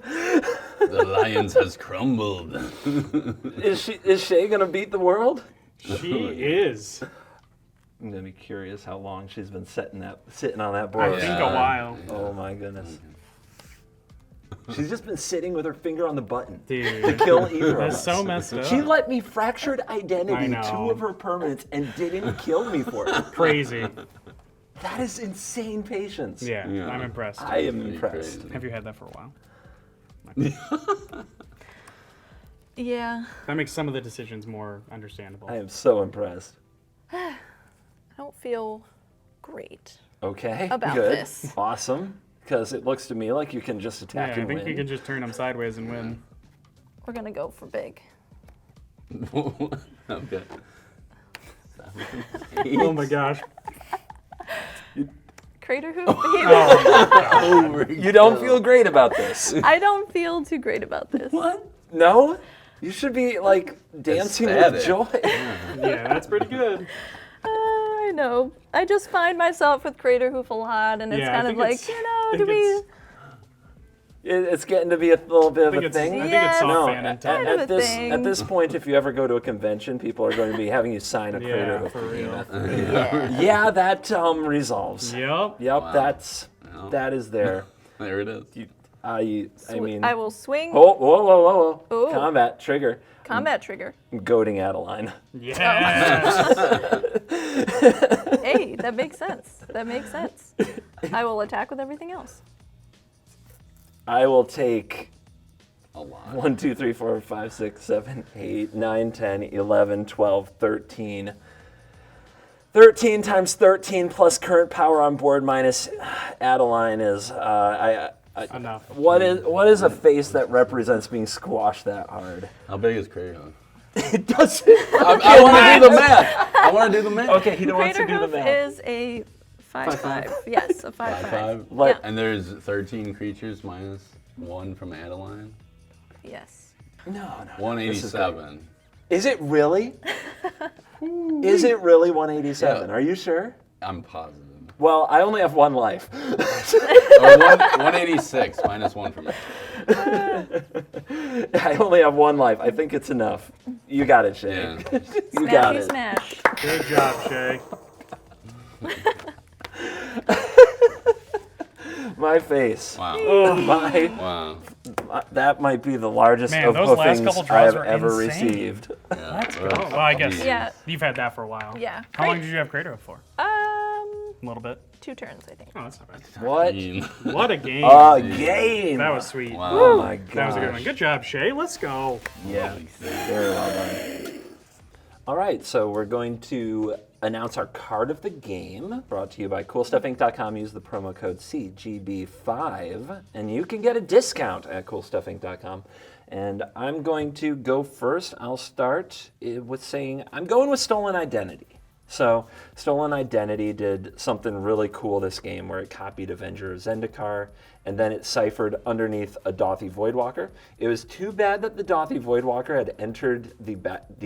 The Lions has crumbled. Is Shea gonna beat the world? She is. I'm gonna be curious how long she's been sitting on that I board. think a while. Oh my goodness. She's just been sitting with her finger on the button to Dude, kill either of that's us. so messed up. She let me fractured I identity know. 2 of her permanents and didn't kill me for it. Crazy. That is insane patience. Yeah, Yeah. I'm impressed. I am Pretty impressed. crazy. Have you had that for a while? Yeah, That makes some of the decisions more understandable. I am so impressed. I don't feel great. Okay, About good. this. Awesome. Because it looks to me like you can just Yeah, attack I and think win. you can just turn them sideways and win. We're gonna go for big. Okay. Oh my gosh. Crater Hoof? Oh You don't feel great about this. I don't feel too great about this. What? No? You should be like dancing with Ecstatic. joy. Yeah, that's pretty good. I know. I just find myself with Crater Hoof a lot, and it's Yeah, I kind of think like, it's- you I know, do think we? it's- It's getting to be a little bit of a I thing. think Yes. it's soft No, fan at, time. Kind of a this, thing. at this point, if you ever go to a convention, people are going to be having you sign a Crater Yeah, Hoof for real. behemoth. Yeah. Yeah, that resolves. Yep. Yep, Wow. that is there. There it is. I mean, I will swing. oh, whoa, whoa, whoa, whoa! Ooh. Combat trigger. Combat trigger. I'm goading Adeline. Yes. Hey, that makes sense. That makes sense. I will attack with everything else. I will take A lot. 1, 2, 3, 4, 5, 6, 7, 8, 9, 10, 11, 12, 13. 13 times 13 plus current power on board minus Adeline is Enough. What is a face that represents being squashed that hard? How big is Crater Hoof? It doesn't. I want to do the math. I want to do the math. Okay, he wants Crater to do the Hoof math. is a 5/5. Yes, a 5/5. 5. Let- Yeah. And there's 13 creatures minus 1 from Adeline. Yes. No. 187. Is it really? Is it really 187? Yeah. Are you sure? I'm positive. Well, I only have 1 life. Or 186 minus 1 from it. I only have 1 life. I think it's enough. You got it, Shay. Yeah. You got Smashy it. smash. Good job, Shay. My face. Wow. My, Wow. that might be the largest Man, of those last hoofings couple I draws have were ever insane. received. Yeah. Oh, well, I guess Yeah. you've had that for a while. Yeah. How long Great. did you have Crater Hoof for? A little bit. 2 turns, I think. Oh, that's not bad. What? What a game. A game! That was sweet. Wow. Oh my gosh. That was a good one. Good job, Shea. Let's go. Yeah, very well done. All right, so we're going to announce our card of the game, brought to you by CoolStuffInc.com. Use the promo code CGB5, and you can get a discount at CoolStuffInc.com. And I'm going to go first. I'll start with saying I'm going with Stolen Identity. So Stolen Identity did something really cool this game where it copied Avenger Zendikar, and then it ciphered underneath a Dothy Voidwalker. It was too bad that the Dothy Voidwalker had entered the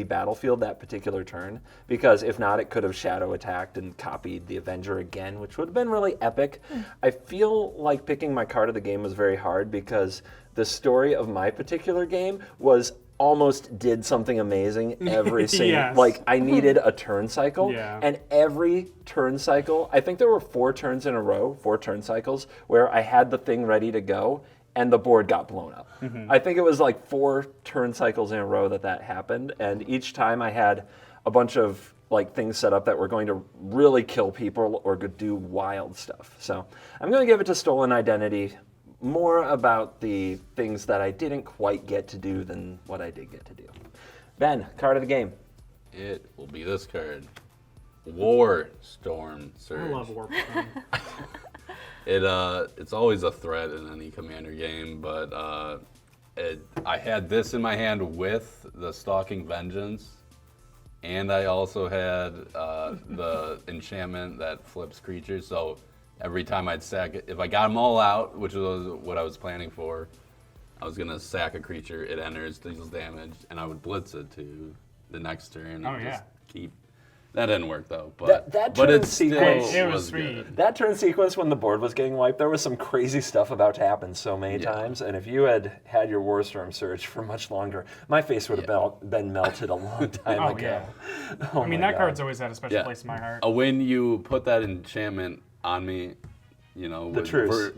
battlefield that particular turn, because if not, it could have shadow attacked and copied the Avenger again, which would have been really epic. I feel like picking my card of the game was very hard because the story of my particular game was almost did something amazing every single, Yes. like I needed a turn cycle, Yeah. and every turn cycle, I think there were 4 turns in a row, 4 turn cycles, where I had the thing ready to go, and the board got blown up. I think it was like 4 turn cycles in a row that happened, and each time I had a bunch of like things set up that were going to really kill people or could do wild stuff. So I'm going to give it to Stolen Identity. More about the things that I didn't quite get to do than what I did get to do. Ben, card of the game. It will be this card. War Storm Surge. I love Warp. It's always a threat in any commander game, but I had this in my hand with the Stalking Vengeance, and I also had the enchantment that flips creatures. So every time I'd sack it, if I got them all out, which was what I was planning for, I was gonna sack a creature. It enters, deals damage, and I would blitz it to the next turn. And just keep. That didn't work though, but That but turn it still sequence- It was was sweet. good. That turn sequence when the board was getting wiped, there was some crazy stuff about to happen so many times, and if you had had your Warstorm Surge for much longer, my face would have been melted a long time ago. Oh I mean, my that God. card's always had a special place in my heart. When you put that enchantment on me, you know, The truce.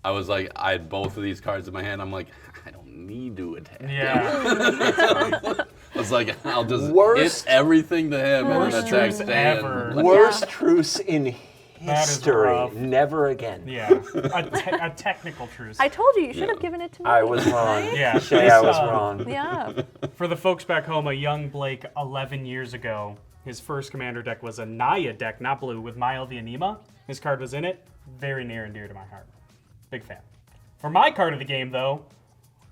I was like, I had both of these cards in my hand. I'm like, I don't need to attack. Yeah. I was like, I'll just Worst- hit everything to him and Worst then attack truce Stan. ever. Like, Worst truce in That is history. rough. Never again. Yeah. A technical truce. I told you should have given it to me. I was wrong. Yeah. Shea, I was wrong. Yeah. For the folks back home, a young Blake 11 years ago, his first commander deck was a Naya deck, not blue, with Mile the Anima. His card was in it. Very near and dear to my heart. Big fan. For my card of the game, though,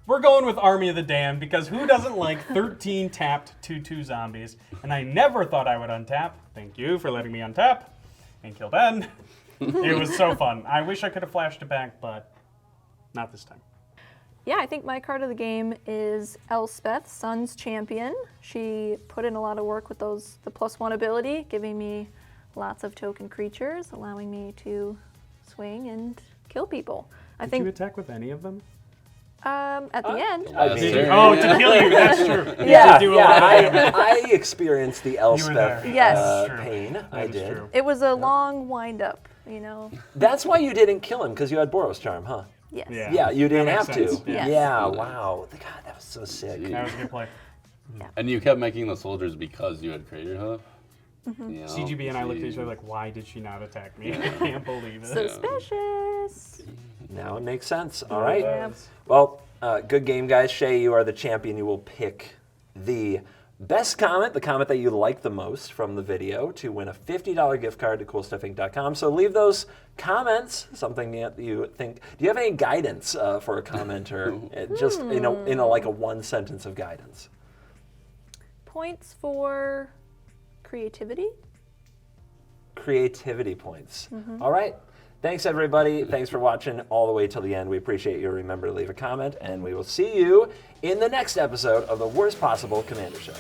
we're going with Army of the Damned, because who doesn't like 13 tapped 2/2 zombies? And I never thought I would untap. Thank you for letting me untap and kill Ben. It was so fun. I wish I could have flashed it back, but not this time. Yeah, I think my card of the game is Elspeth, Sun's Champion. She put in a lot of work with the +1 ability, giving me lots of token creatures, allowing me to swing and kill people. Did you attack with any of them? At the end. last turn. Oh, to kill you, that's true. Yeah, do a lot of damage. I experienced the Elspeth there. Yes. True. pain. I That is did. true. It was a long wind-up, you know. That's why you didn't kill him, because you had Boros Charm, huh? Yes. Yeah. Yeah, you didn't makes have sense. to. Yes. Yeah, wow. God, that was so sick. That was a good play. And you kept making the soldiers because you had Crater Hoof. Mm-hmm. You know, CGB and I looked at each see. other like, why did she not attack me? I can't believe it. Suspicious. Now it makes sense. All right. Yeah. Well, good game, guys. Shea, you are the champion. You will pick the best comment, the comment that you like the most from the video, to win a $50 gift card to CoolStuffInc.com. So leave those comments, something that you think. Do you have any guidance for a commenter? Just in a like a one sentence of guidance. Points for creativity. Creativity points. All right. Thanks, everybody. Thanks for watching all the way till the end. We appreciate you. Remember to leave a comment, and we will see you in the next episode of the Worst Possible Commander Show.